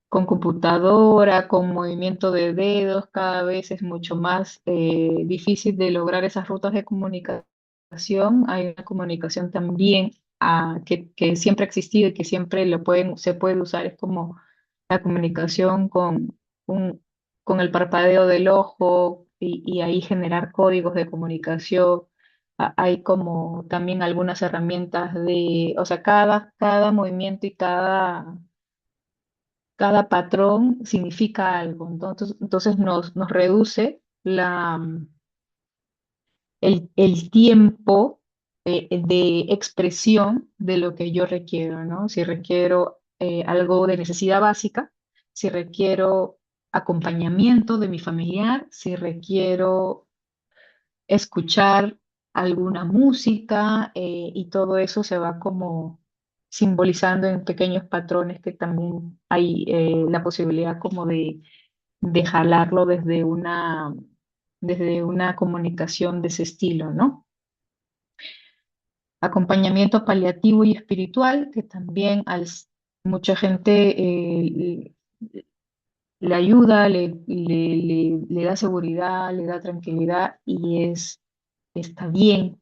con computadora, con movimiento de dedos, cada vez es mucho más difícil de lograr esas rutas de comunicación. Hay una comunicación también que siempre ha existido y que siempre se puede usar, es como la comunicación un- con el parpadeo del ojo y ahí generar códigos de comunicación. Hay como también algunas herramientas o sea, cada movimiento y cada patrón significa algo. Entonces nos reduce el tiempo de expresión de lo que yo requiero, ¿no? Si requiero algo de necesidad básica, si requiero acompañamiento de mi familiar, si requiero escuchar alguna música y todo eso se va como simbolizando en pequeños patrones que también hay la posibilidad como de jalarlo desde una comunicación de ese estilo, ¿no? Acompañamiento paliativo y espiritual, que también mucha gente le ayuda, le da seguridad, le da tranquilidad y está bien,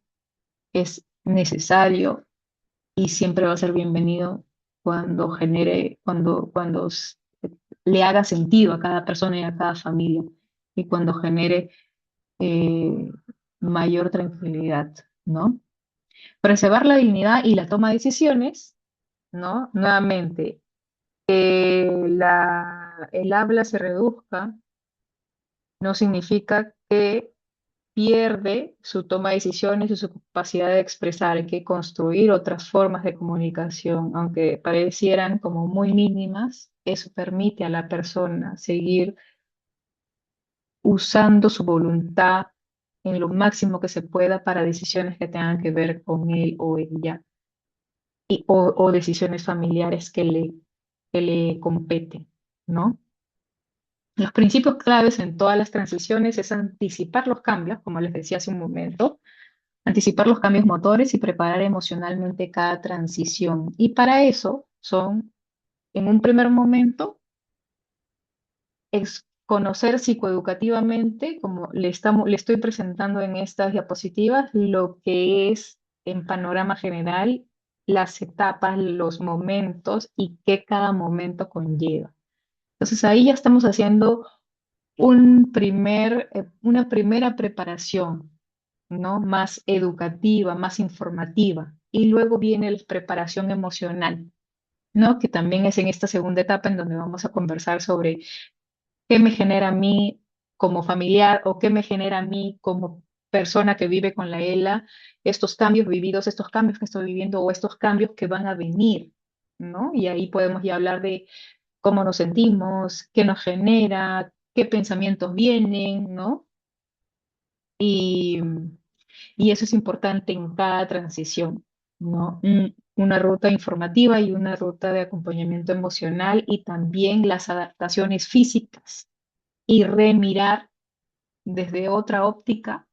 es necesario y siempre va a ser bienvenido cuando le haga sentido a cada persona y a cada familia y cuando genere eh, mayor tranquilidad, ¿no? Preservar la dignidad y la toma de decisiones, ¿no? Nuevamente, el habla se reduzca no significa que pierde su toma de decisiones y su capacidad de expresar. Hay que construir otras formas de comunicación, aunque parecieran como muy mínimas, eso permite a la persona seguir usando su voluntad en lo máximo que se pueda para decisiones que tengan que ver con él o ella, o decisiones familiares que le competen, ¿no? Los principios claves en todas las transiciones es anticipar los cambios, como les decía hace un momento, anticipar los cambios motores y preparar emocionalmente cada transición. Y para eso son, en un primer momento, es conocer psicoeducativamente, como le estoy presentando en estas diapositivas, lo que es en panorama general las etapas, los momentos y qué cada momento conlleva. Entonces ahí ya estamos haciendo una primera preparación, ¿no? Más educativa, más informativa. Y luego viene la preparación emocional, ¿no? Que también es en esta segunda etapa en donde vamos a conversar sobre qué me genera a mí como familiar o qué me genera a mí como persona que vive con la ELA, estos cambios vividos, estos cambios que estoy viviendo o estos cambios que van a venir, ¿no? Y ahí podemos ya hablar de cómo nos sentimos, qué nos genera, qué pensamientos vienen, ¿no? Y, y eso es importante en cada transición, ¿no? Una ruta informativa y una ruta de acompañamiento emocional y también las adaptaciones físicas y remirar desde otra óptica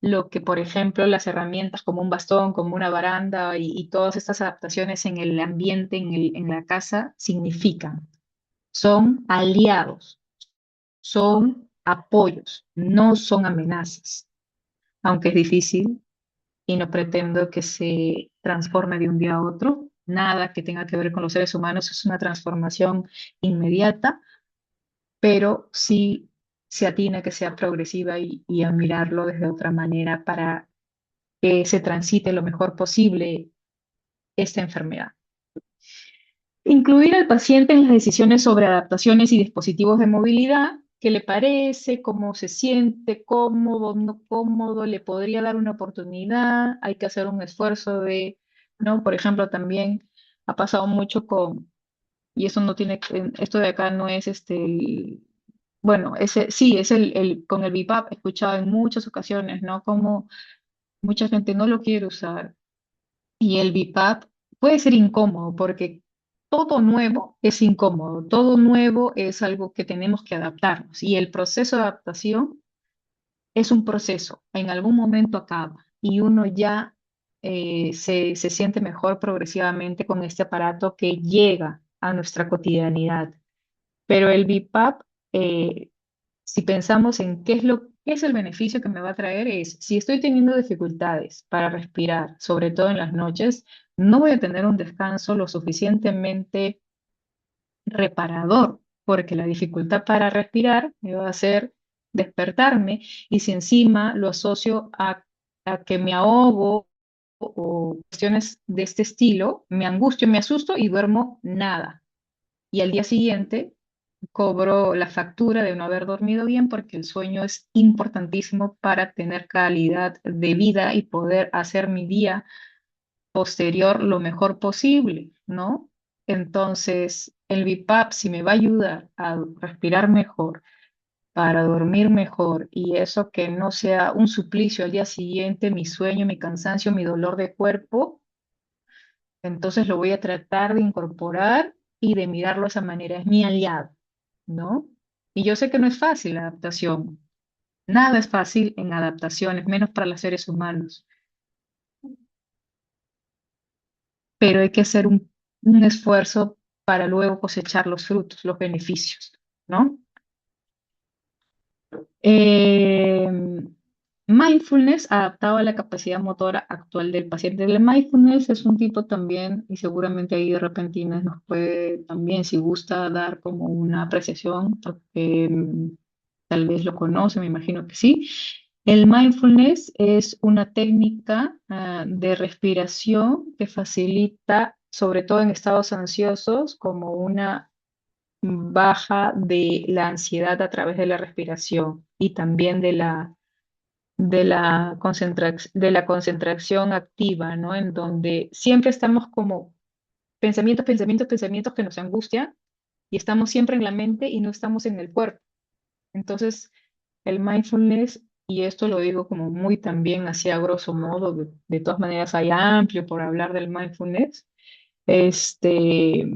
lo que, por ejemplo, las herramientas como un bastón, como una baranda y todas estas adaptaciones en el ambiente, en la casa, significan. Son aliados, son apoyos, no son amenazas, aunque es difícil y no pretendo que se transforme de un día a otro. Nada que tenga que ver con los seres humanos es una transformación inmediata, pero sí se atina a que sea progresiva y a mirarlo desde otra manera para que se transite lo mejor posible esta enfermedad. Incluir al paciente en las decisiones sobre adaptaciones y dispositivos de movilidad, qué le parece, cómo se siente, cómodo, no cómodo, le podría dar una oportunidad, hay que hacer un esfuerzo de, ¿no? Por ejemplo, también ha pasado mucho y eso no tiene, esto de acá no es bueno, sí, es con el BIPAP, he escuchado en muchas ocasiones, ¿no? Como mucha gente no lo quiere usar y el BIPAP puede ser incómodo porque todo nuevo es incómodo, todo nuevo es algo que tenemos que adaptarnos y el proceso de adaptación es un proceso, en algún momento acaba y uno ya se siente mejor progresivamente con este aparato que llega a nuestra cotidianidad. Pero el BIPAP, si pensamos en qué es el beneficio que me va a traer, es si estoy teniendo dificultades para respirar, sobre todo en las noches, no voy a tener un descanso lo suficientemente reparador, porque la dificultad para respirar me va a hacer despertarme y si encima lo asocio a que me ahogo o cuestiones de este estilo, me angustio, me asusto y duermo nada. Y al día siguiente cobro la factura de no haber dormido bien porque el sueño es importantísimo para tener calidad de vida y poder hacer mi día posterior lo mejor posible, ¿no? Entonces, el BIPAP, si me va a ayudar a respirar mejor, para dormir mejor y eso que no sea un suplicio al día siguiente, mi sueño, mi cansancio, mi dolor de cuerpo, entonces lo voy a tratar de incorporar y de mirarlo de esa manera. Es mi aliado, ¿no? Y yo sé que no es fácil la adaptación. Nada es fácil en adaptaciones, menos para los seres humanos. Pero hay que hacer un esfuerzo para luego cosechar los frutos, los beneficios, ¿no? Eh, Mindfulness adaptado a la capacidad motora actual del paciente. El mindfulness es un tipo también, y seguramente ahí de repente Inés nos puede también, si gusta, dar como una apreciación, porque tal vez lo conoce, me imagino que sí. El mindfulness es una técnica de respiración que facilita, sobre todo en estados ansiosos, como una baja de la ansiedad a través de la respiración y también de la concentración activa, ¿no? En donde siempre estamos como pensamientos que nos angustian y estamos siempre en la mente y no estamos en el cuerpo. Entonces, el mindfulness, y esto lo digo como muy también así a grosso modo, de todas maneras hay amplio por hablar del mindfulness, este,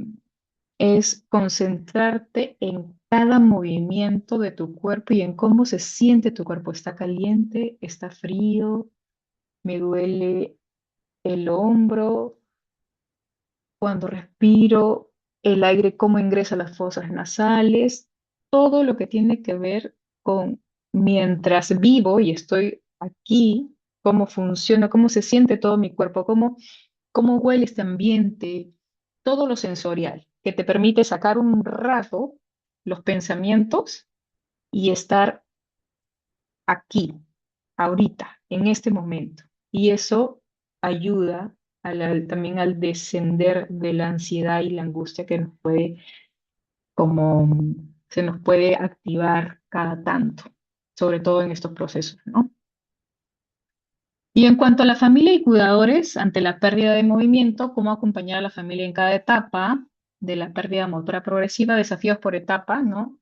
es concentrarte en cada movimiento de tu cuerpo y en cómo se siente tu cuerpo. ¿Está caliente? ¿Está frío? ¿Me duele el hombro? Cuando respiro, el aire, cómo ingresa a las fosas nasales, todo lo que tiene que ver con mientras vivo y estoy aquí, cómo funciona, cómo se siente todo mi cuerpo, cómo huele este ambiente, todo lo sensorial, que te permite sacar un rato los pensamientos y estar aquí, ahorita, en este momento. Y eso ayuda también al descender de la ansiedad y la angustia que nos puede, como se nos puede activar cada tanto, sobre todo en estos procesos, ¿no? Y en cuanto a la familia y cuidadores ante la pérdida de movimiento, cómo acompañar a la familia en cada etapa de la pérdida motora progresiva, desafíos por etapa, ¿no?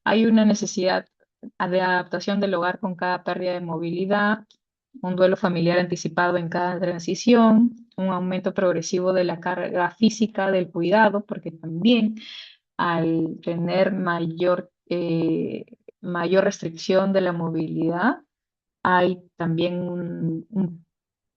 Hay una necesidad de adaptación del hogar con cada pérdida de movilidad, un duelo familiar anticipado en cada transición, un aumento progresivo de la carga física del cuidado, porque también al tener mayor restricción de la movilidad, hay también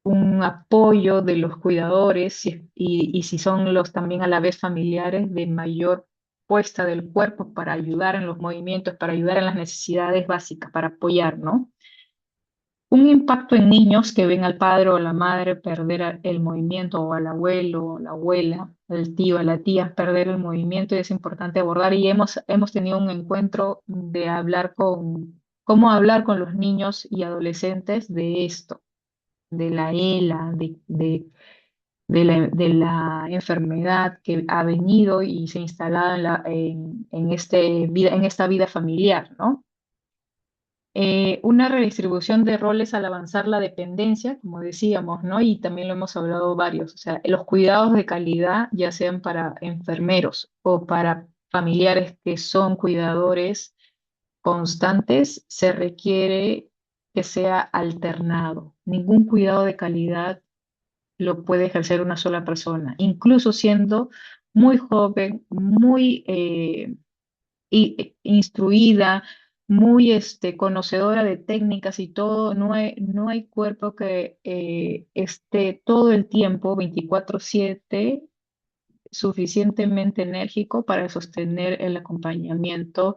un apoyo de los cuidadores y si son los también a la vez familiares de mayor puesta del cuerpo para ayudar en los movimientos, para ayudar en las necesidades básicas, para apoyar, ¿no? Un impacto en niños que ven al padre o la madre perder el movimiento o al abuelo o la abuela, el tío, a la tía perder el movimiento y es importante abordar y hemos tenido un encuentro de cómo hablar con los niños y adolescentes de esto, de la ELA, de la enfermedad que ha venido y se ha instalado en esta vida familiar, ¿no? Una redistribución de roles al avanzar la dependencia, como decíamos, ¿no? Y también lo hemos hablado varios, o sea, los cuidados de calidad, ya sean para enfermeros o para familiares que son cuidadores constantes, se requiere que sea alternado. Ningún cuidado de calidad lo puede ejercer una sola persona, incluso siendo muy joven, muy instruida, muy conocedora de técnicas y todo. No hay cuerpo que esté todo el tiempo, 24/7, suficientemente enérgico para sostener el acompañamiento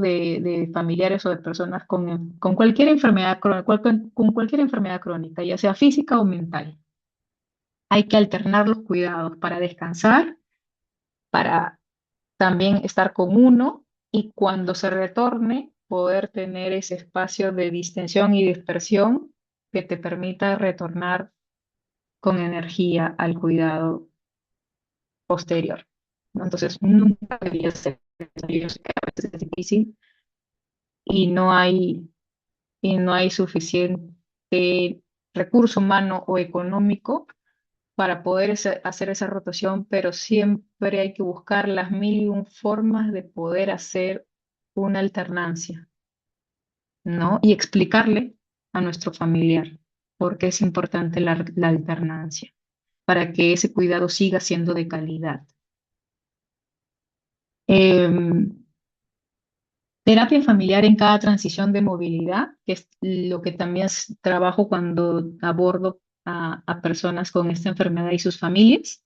de familiares o de personas con cualquier enfermedad, con cualquier enfermedad crónica, ya sea física o mental. Hay que alternar los cuidados para descansar, para también estar con uno, y cuando se retorne poder tener ese espacio de distensión y dispersión que te permita retornar con energía al cuidado posterior, ¿no? Entonces, nunca debería ser necesario. Yo sé que a veces es difícil y no hay suficiente recurso humano o económico para poder hacer esa rotación, pero siempre hay que buscar las mil y un formas de poder hacer una alternancia, ¿no? Y explicarle a nuestro familiar por qué es importante la alternancia, para que ese cuidado siga siendo de calidad. Em, Terapia familiar en cada transición de movilidad, que es lo que también trabajo cuando abordo a personas con esta enfermedad y sus familias.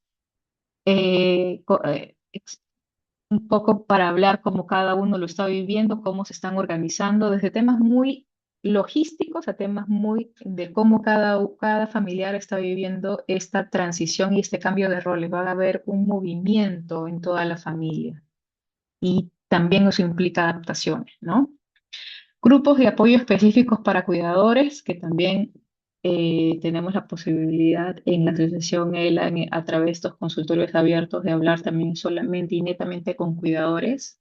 Un poco para hablar cómo cada uno lo está viviendo, cómo se están organizando, desde temas muy logísticos a temas muy de cómo cada familiar está viviendo esta transición y este cambio de roles. Va a haber un movimiento en toda la familia y también eso implica adaptaciones, ¿no? Grupos de apoyo específicos para cuidadores, que también tenemos la posibilidad en la asociación ELA, a través de estos consultorios abiertos, de hablar también solamente y netamente con cuidadores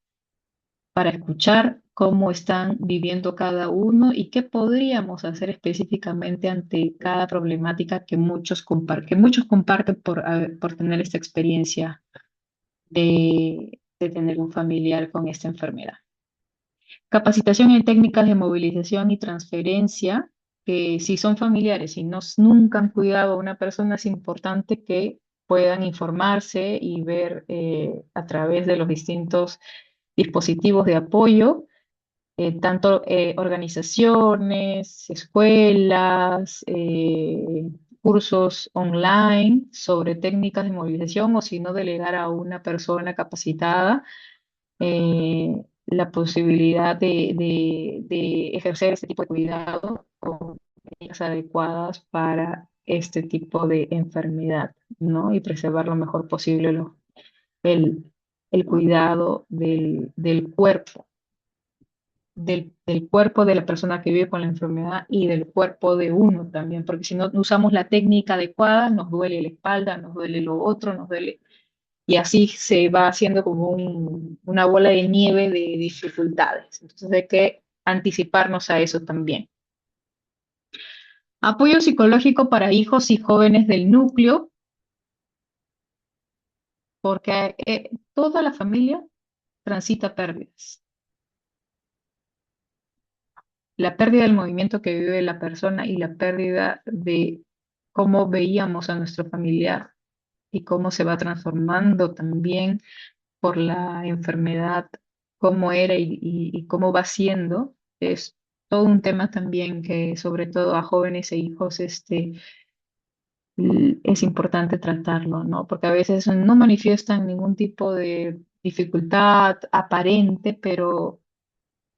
para escuchar cómo están viviendo cada uno y qué podríamos hacer específicamente ante cada problemática que muchos comparten por tener esta experiencia de tener un familiar con esta enfermedad. Capacitación en técnicas de movilización y transferencia, que si son familiares y nunca han cuidado a una persona, es importante que puedan informarse y ver a través de los distintos dispositivos de apoyo, tanto organizaciones, escuelas, cursos online sobre técnicas de movilización, o si no, delegar a una persona capacitada la posibilidad de ejercer este tipo de cuidado con medidas adecuadas para este tipo de enfermedad, ¿no? Y preservar lo mejor posible el, el cuidado del cuerpo, del cuerpo de la persona que vive con la enfermedad y del cuerpo de uno también, porque si no usamos la técnica adecuada, nos duele la espalda, nos duele lo otro, nos duele, y así se va haciendo como una bola de nieve de dificultades. Entonces hay que anticiparnos a eso también. Apoyo psicológico para hijos y jóvenes del núcleo, porque toda la familia transita pérdidas. La pérdida del movimiento que vive la persona y la pérdida de cómo veíamos a nuestro familiar y cómo se va transformando también por la enfermedad, cómo era y cómo va siendo, es todo un tema también que sobre todo a jóvenes e hijos es importante tratarlo, ¿no? Porque a veces no manifiestan ningún tipo de dificultad aparente, pero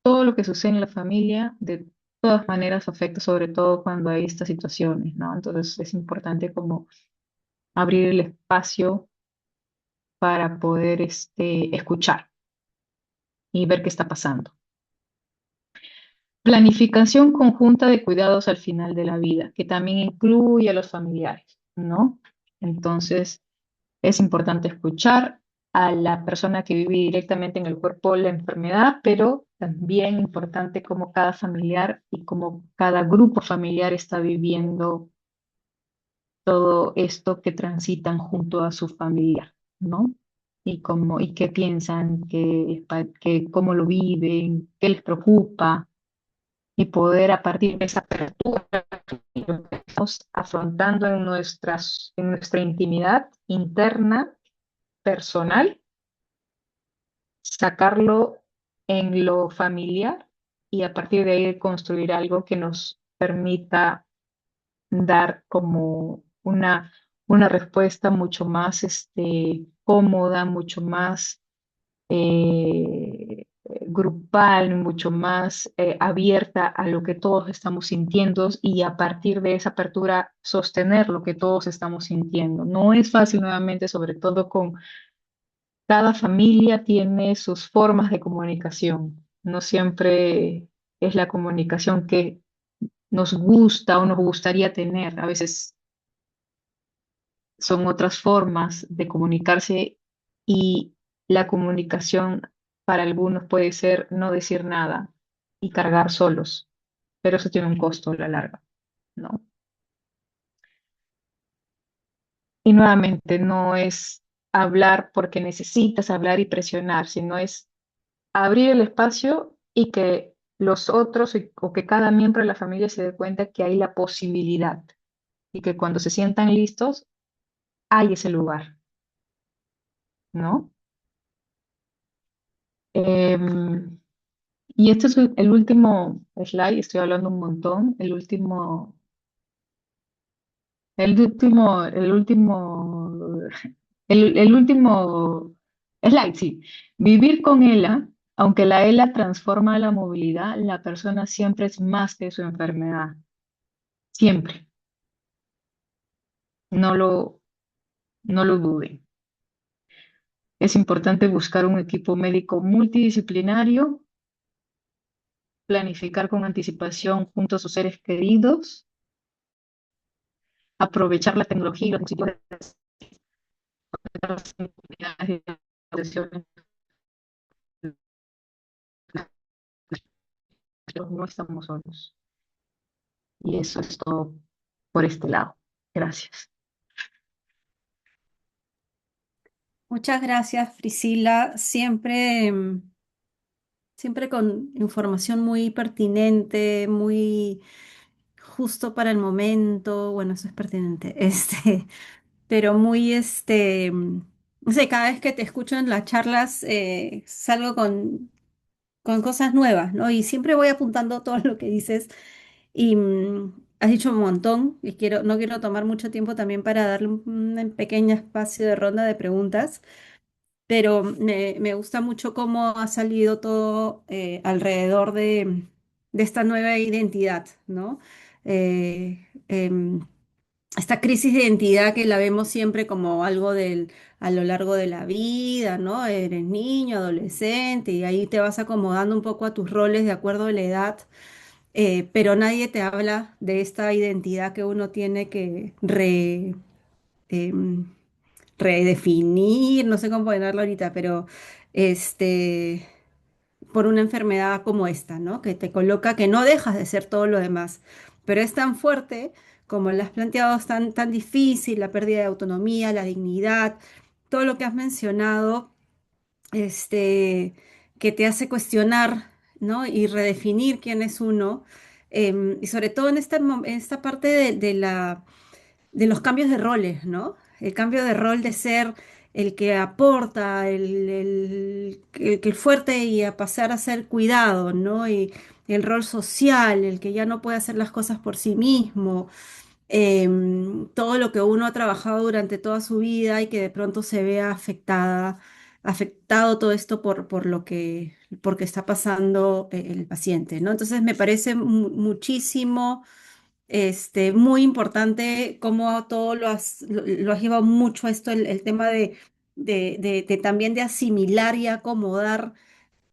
todo lo que sucede en la familia de todas maneras afecta, sobre todo cuando hay estas situaciones, ¿no? Entonces es importante como abrir el espacio para poder escuchar y ver qué está pasando. Planificación conjunta de cuidados al final de la vida, que también incluye a los familiares, ¿no? Entonces, es importante escuchar a la persona que vive directamente en el cuerpo la enfermedad, pero también importante cómo cada familiar y cómo cada grupo familiar está viviendo todo esto que transitan junto a su familia, ¿no? Y qué piensan, cómo lo viven, qué les preocupa, y poder a partir de esa apertura y lo que estamos afrontando en nuestra intimidad interna, personal, sacarlo en lo familiar y a partir de ahí construir algo que nos permita dar como una respuesta mucho más cómoda, mucho más grupal, mucho más abierta a lo que todos estamos sintiendo y a partir de esa apertura sostener lo que todos estamos sintiendo. No es fácil nuevamente, sobre todo con cada familia tiene sus formas de comunicación. No siempre es la comunicación que nos gusta o nos gustaría tener. A veces son otras formas de comunicarse y la comunicación para algunos puede ser no decir nada y cargar solos, pero eso tiene un costo a la larga, ¿no? Y nuevamente no es hablar porque necesitas hablar y presionar, sino es abrir el espacio y que los otros o que cada miembro de la familia se dé cuenta que hay la posibilidad y que cuando se sientan listos hay ese lugar, ¿no? Em, y este es el último slide, estoy hablando un montón, el último, el último slide, sí. Vivir con ELA, aunque la ELA transforma la movilidad, la persona siempre es más que su enfermedad, siempre, no lo, no lo duden. Es importante buscar un equipo médico multidisciplinario, planificar con anticipación junto a sus seres queridos, aprovechar la tecnología y los dispositivos de las comunidades y las organizaciones, pero no estamos solos. Y eso es todo por este lado. Gracias. Muchas gracias, Priscila. Siempre, siempre con información muy pertinente, muy justo para el momento. Bueno, eso es pertinente. Pero muy, no sé, cada vez que te escucho en las charlas, salgo con cosas nuevas, ¿no? Y siempre voy apuntando todo lo que dices y has dicho un montón y no quiero tomar mucho tiempo también para darle un pequeño espacio de ronda de preguntas, pero me gusta mucho cómo ha salido todo alrededor de esta nueva identidad, ¿no? Eh, em, Esta crisis de identidad que la vemos siempre como algo a lo largo de la vida, ¿no? Eres niño, adolescente, y ahí te vas acomodando un poco a tus roles de acuerdo a la edad, pero nadie te habla de esta identidad que uno tiene que em, redefinir, no sé cómo ponerlo ahorita, pero este, por una enfermedad como esta, ¿no? Que te coloca que no dejas de ser todo lo demás, pero es tan fuerte como lo has planteado, es tan difícil, la pérdida de autonomía, la dignidad, todo lo que has mencionado, este, que te hace cuestionar, ¿no? Y redefinir quién es uno, y sobre todo en en esta parte de los cambios de roles, ¿no? El cambio de rol de ser el que aporta, el que es fuerte y a pasar a ser cuidado, ¿no? Y el rol social, el que ya no puede hacer las cosas por sí mismo, todo lo que uno ha trabajado durante toda su vida y que de pronto se vea afectado todo esto porque está pasando el paciente, ¿no? Entonces me parece muchísimo muy importante cómo todo lo has llevado mucho a esto, el tema de también de asimilar y acomodar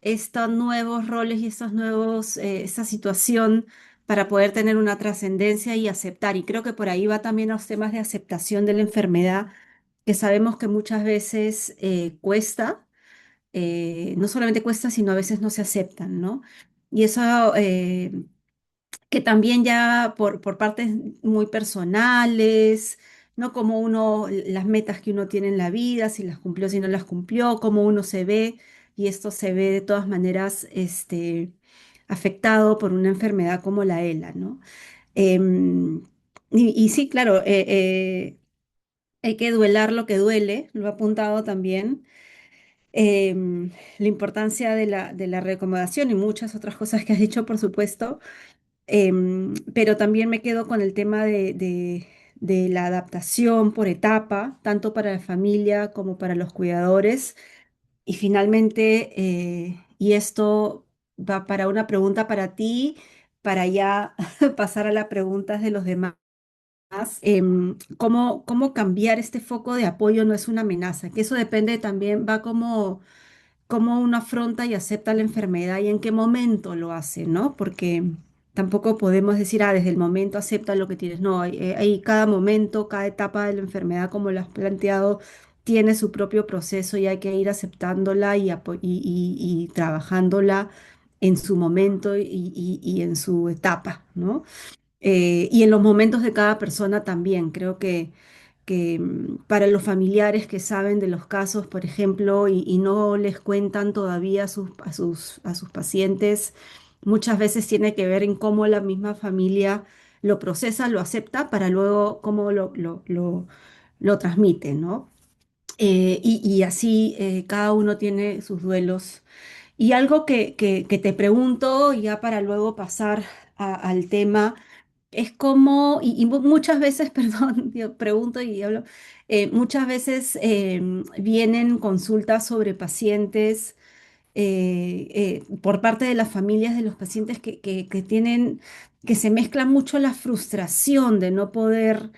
estos nuevos roles y esta situación para poder tener una trascendencia y aceptar. Y creo que por ahí va también los temas de aceptación de la enfermedad, que sabemos que muchas veces cuesta, no solamente cuesta, sino a veces no se aceptan, ¿no? Y eso que también ya por partes muy personales, ¿no? Como uno, las metas que uno tiene en la vida, si las cumplió, si no las cumplió, cómo uno se ve, y esto se ve de todas maneras, afectado por una enfermedad como la ELA, ¿no? Em, y sí, claro, hay que duelar lo que duele, lo he apuntado también. La importancia de la reacomodación y muchas otras cosas que has dicho, por supuesto. Pero también me quedo con el tema de la adaptación por etapa, tanto para la familia como para los cuidadores. Y finalmente, y esto va para una pregunta para ti, para ya pasar a las preguntas de los demás. ¿Cómo cambiar este foco de apoyo no es una amenaza? Que eso depende también, va como cómo uno afronta y acepta la enfermedad y en qué momento lo hace, ¿no? Porque tampoco podemos decir, desde el momento acepta lo que tienes. No, hay cada momento, cada etapa de la enfermedad, como lo has planteado, tiene su propio proceso y hay que ir aceptándola y trabajándola en su momento y en su etapa, ¿no? Y en los momentos de cada persona también. Creo que para los familiares que saben de los casos, por ejemplo, y no les cuentan todavía a sus pacientes, muchas veces tiene que ver en cómo la misma familia lo procesa, lo acepta, para luego cómo lo transmite, ¿no? Y así cada uno tiene sus duelos. Y algo que te pregunto, ya para luego pasar al tema, es como, muchas veces, perdón, yo pregunto y hablo, muchas veces vienen consultas sobre pacientes por parte de las familias de los pacientes que tienen, que se mezcla mucho la frustración de no poder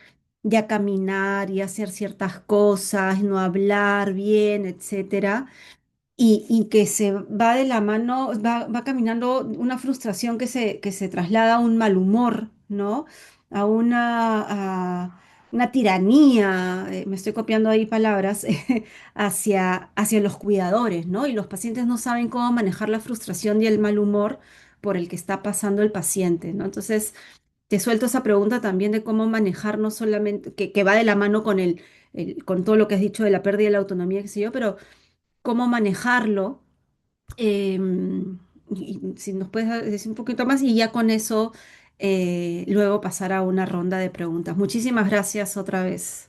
ya caminar y hacer ciertas cosas, no hablar bien, etcétera, y que se va de la mano, va caminando una frustración que se traslada a un mal humor, ¿no? A una tiranía, me estoy copiando ahí palabras, hacia los cuidadores, ¿no? Y los pacientes no saben cómo manejar la frustración y el mal humor por el que está pasando el paciente, ¿no? Entonces, te suelto esa pregunta también de cómo manejar no solamente, que va de la mano con con todo lo que has dicho de la pérdida de la autonomía, qué sé yo, pero cómo manejarlo. Y si nos puedes decir un poquito más y ya con eso luego pasar a una ronda de preguntas. Muchísimas gracias otra vez.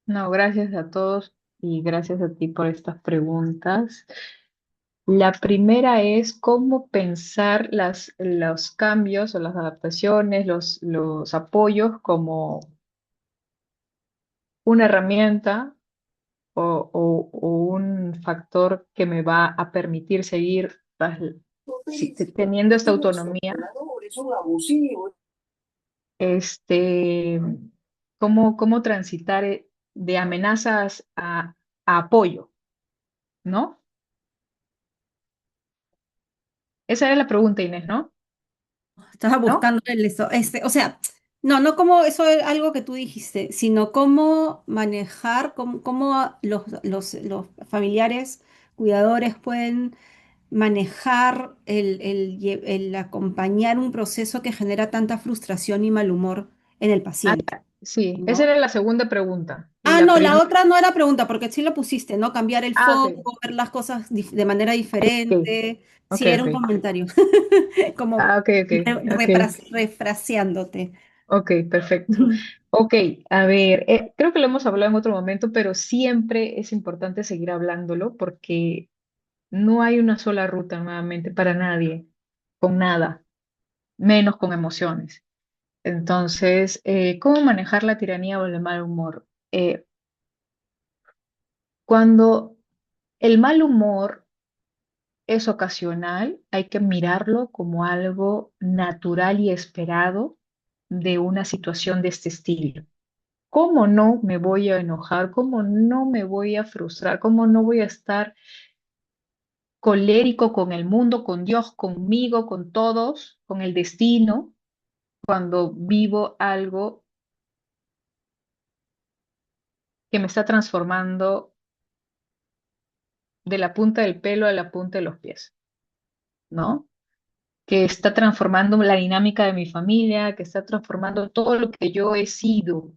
No, gracias a todos y gracias a ti por estas preguntas. La primera es cómo pensar los cambios o las adaptaciones, los apoyos como una herramienta o un factor que me va a permitir seguir teniendo esta autonomía. Este, cómo transitar de amenazas a apoyo, ¿no? Esa era la pregunta, Inés, ¿no? Estaba ¿No? buscando o sea, no como eso es algo que tú dijiste, sino cómo manejar, cómo los familiares, cuidadores pueden manejar el acompañar un proceso que genera tanta frustración y mal humor en el Ah, paciente, sí, esa ¿no? era la segunda pregunta. Y Ah, la no, la primera, otra no era pregunta, porque sí lo pusiste, ¿no? Cambiar el ok, foco, ver las cosas de manera ok, diferente. ok, Sí, era un ok. comentario, como Ah, ok, ok, ok, refraseándote. ok, perfecto. Ujú. Ok, a ver, creo que lo hemos hablado en otro momento, pero siempre es importante seguir hablándolo porque no hay una sola ruta nuevamente para nadie, con nada, menos con emociones. Entonces, ¿cómo manejar la tiranía o el mal humor? Cuando el mal humor es ocasional, hay que mirarlo como algo natural y esperado de una situación de este estilo. ¿Cómo no me voy a enojar? ¿Cómo no me voy a frustrar? ¿Cómo no voy a estar colérico con el mundo, con Dios, conmigo, con todos, con el destino, cuando vivo algo que me está transformando de la punta del pelo a la punta de los pies, ¿no? Que está transformando la dinámica de mi familia, que está transformando todo lo que yo he sido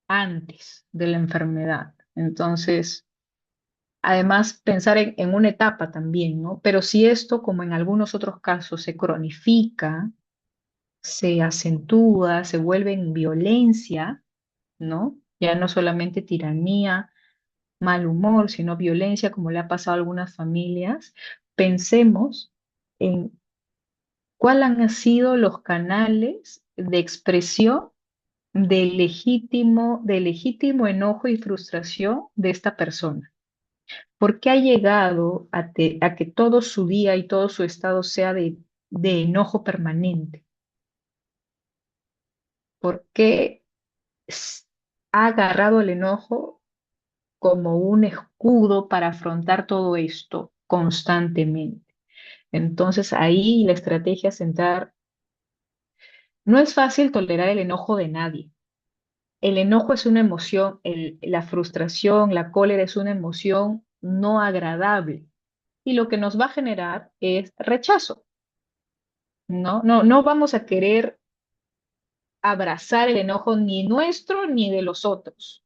antes de la enfermedad. Entonces, además, pensar en una etapa también, ¿no? Pero si esto, como en algunos otros casos, se cronifica, se acentúa, se vuelve en violencia, ¿no? Ya no solamente tiranía, mal humor, sino violencia, como le ha pasado a algunas familias, pensemos en cuáles han sido los canales de expresión del legítimo enojo y frustración de esta persona. ¿Por qué ha llegado a que todo su día y todo su estado sea de enojo permanente? ¿Por qué s- ha agarrado el enojo como un escudo para afrontar todo esto constantemente? Entonces ahí la estrategia es centrar. No es fácil tolerar el enojo de nadie. El enojo es una emoción, la frustración, la cólera es una emoción no agradable y lo que nos va a generar es rechazo, ¿no? No vamos a querer abrazar el enojo ni nuestro ni de los otros.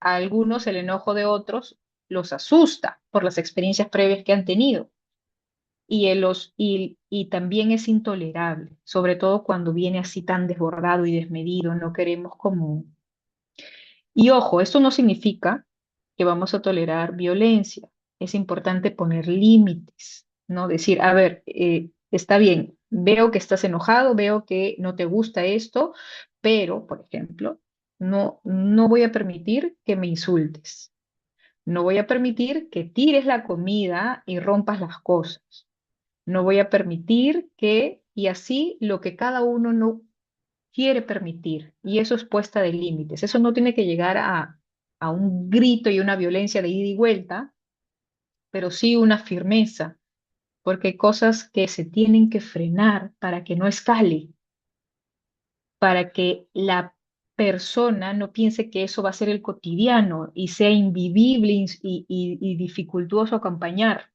A algunos el enojo de otros los asusta por las experiencias previas que han tenido y también es intolerable, sobre todo cuando viene así tan desbordado y desmedido, no queremos como. Y ojo, esto no significa que vamos a tolerar violencia. Es importante poner límites, ¿no? Decir, a ver, está bien, veo que estás enojado, veo que no te gusta esto, pero, por ejemplo, no voy a permitir que me insultes. No voy a permitir que tires la comida y rompas las cosas. No voy a permitir que, y así lo que cada uno no quiere permitir, y eso es puesta de límites. Eso no tiene que llegar a un grito y una violencia de ida y vuelta, pero sí una firmeza, porque hay cosas que se tienen que frenar para que no escale, para que la persona no piense que eso va a ser el cotidiano y sea invivible y dificultoso acompañar,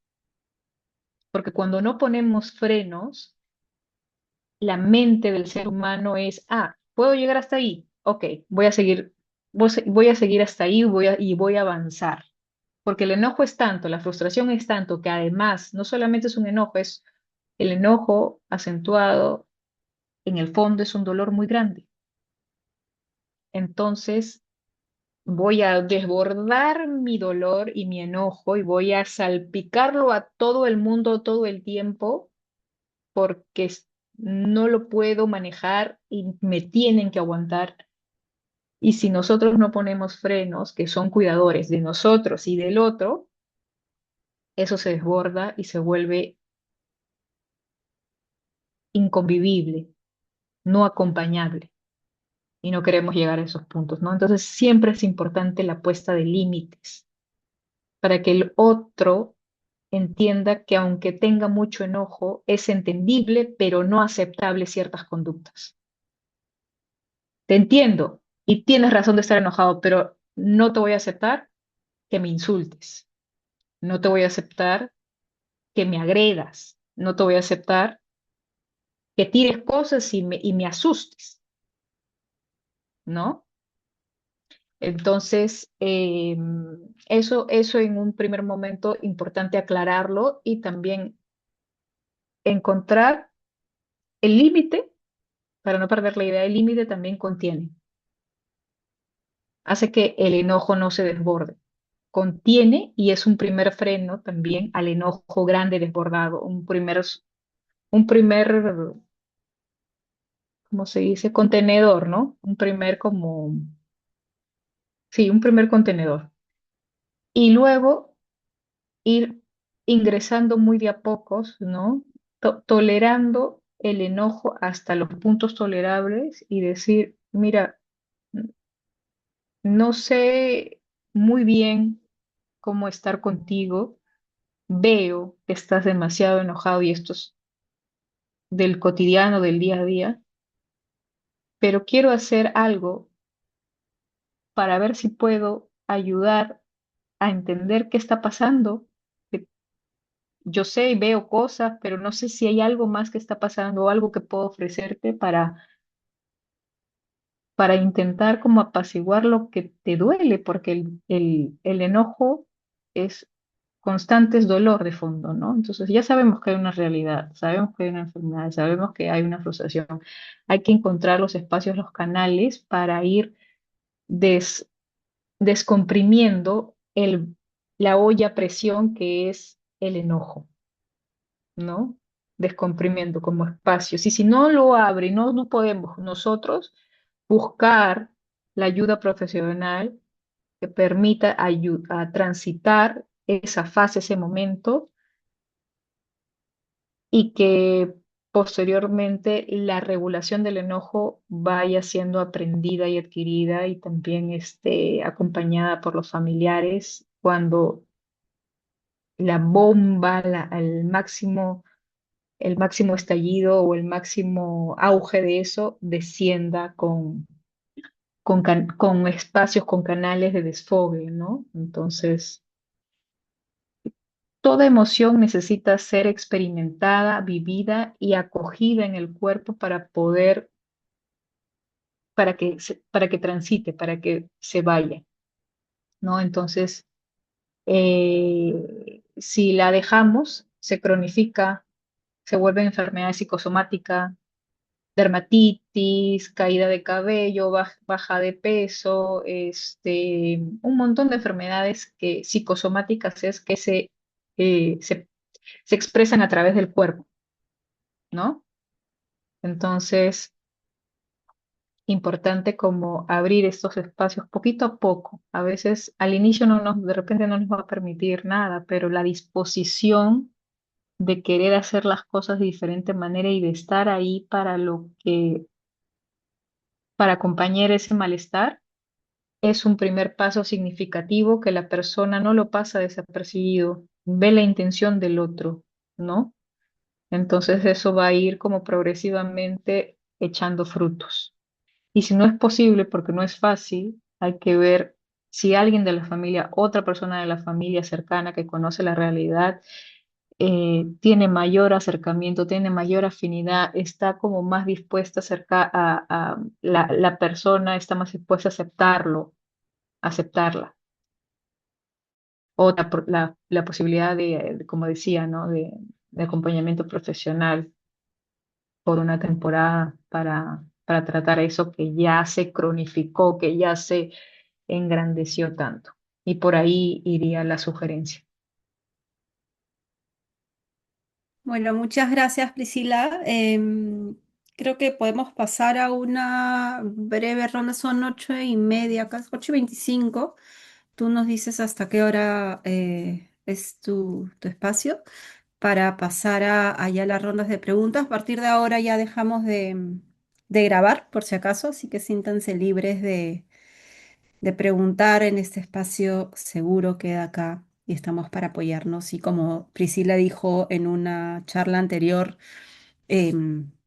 porque cuando no ponemos frenos, la mente del ser humano es, puedo llegar hasta ahí, ok, voy a seguir hasta ahí y voy a avanzar. Porque el enojo es tanto, la frustración es tanto, que además no solamente es un enojo, es el enojo acentuado, en el fondo es un dolor muy grande. Entonces voy a desbordar mi dolor y mi enojo y voy a salpicarlo a todo el mundo todo el tiempo porque no lo puedo manejar y me tienen que aguantar. Y si nosotros no ponemos frenos, que son cuidadores de nosotros y del otro, eso se desborda y se vuelve inconvivible, no acompañable. Y no queremos llegar a esos puntos, ¿no? Entonces siempre es importante la puesta de límites para que el otro entienda que aunque tenga mucho enojo, es entendible, pero no aceptable ciertas conductas. Te entiendo y tienes razón de estar enojado, pero no te voy a aceptar que me insultes. No te voy a aceptar que me agredas. No te voy a aceptar que tires cosas y me asustes, ¿no? Entonces, eso en un primer momento importante aclararlo y también encontrar el límite, para no perder la idea, el límite también contiene, hace que el enojo no se desborde. Contiene y es un primer freno también al enojo grande desbordado, un primer, ¿cómo se dice? Contenedor, ¿no? Sí, un primer contenedor. Y luego ir ingresando muy de a pocos, ¿no? Tolerando el enojo hasta los puntos tolerables y decir, mira, no sé muy bien cómo estar contigo, veo que estás demasiado enojado y esto es del cotidiano, del día a día, pero quiero hacer algo para ver si puedo ayudar a entender qué está pasando. Que Yo sé y veo cosas, pero no sé si hay algo más que está pasando o algo que puedo ofrecerte para intentar como apaciguar lo que te duele, porque el enojo es constante, es dolor de fondo, ¿no? Entonces ya sabemos que hay una realidad, sabemos que hay una enfermedad, sabemos que hay una frustración. Hay que encontrar los espacios, los canales para ir des- descomprimiendo la olla a presión que es el enojo, ¿no? Descomprimiendo como espacios. Y si no lo abre, no podemos nosotros buscar la ayuda profesional que permita a transitar esa fase, ese momento, y que posteriormente la regulación del enojo vaya siendo aprendida y adquirida y también acompañada por los familiares cuando la bomba, el máximo estallido o el máximo auge de eso descienda con espacios, con canales de desfogue, ¿no? Entonces, toda emoción necesita ser experimentada, vivida y acogida en el cuerpo para poder, para que transite, para que se vaya, ¿no? Entonces, si la dejamos, se cronifica, se vuelve enfermedad psicosomática, dermatitis, caída de cabello, baja de peso, un montón de enfermedades psicosomáticas es que se expresan a través del cuerpo, ¿no? Entonces, importante como abrir estos espacios poquito a poco. A veces al inicio de repente no nos va a permitir nada, pero la disposición de querer hacer las cosas de diferente manera y de estar ahí para acompañar ese malestar es un primer paso significativo que la persona no lo pasa desapercibido, ve la intención del otro, ¿no? Entonces eso va a ir como progresivamente echando frutos. Y si no es posible, porque no es fácil, hay que ver si alguien de la familia, otra persona de la familia cercana que conoce la realidad, tiene mayor acercamiento, tiene mayor afinidad, está como más dispuesta a la persona está más dispuesta a aceptarla. O la posibilidad como decía, ¿no? De acompañamiento profesional por una temporada para tratar eso que ya se cronificó, que ya se engrandeció tanto. Y por ahí iría la sugerencia. Bueno, muchas gracias, Priscila. Creo que podemos pasar a una breve ronda, son 8:30, casi 8:25. Tú nos dices hasta qué hora es tu espacio para pasar a ya las rondas de preguntas. A partir de ahora ya dejamos de grabar, por si acaso, así que siéntanse libres de preguntar en este espacio seguro. Queda acá y estamos para apoyarnos. Y como Priscila dijo en una charla anterior,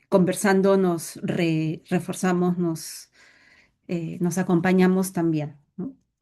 conversando nos reforzamos, nos acompañamos también.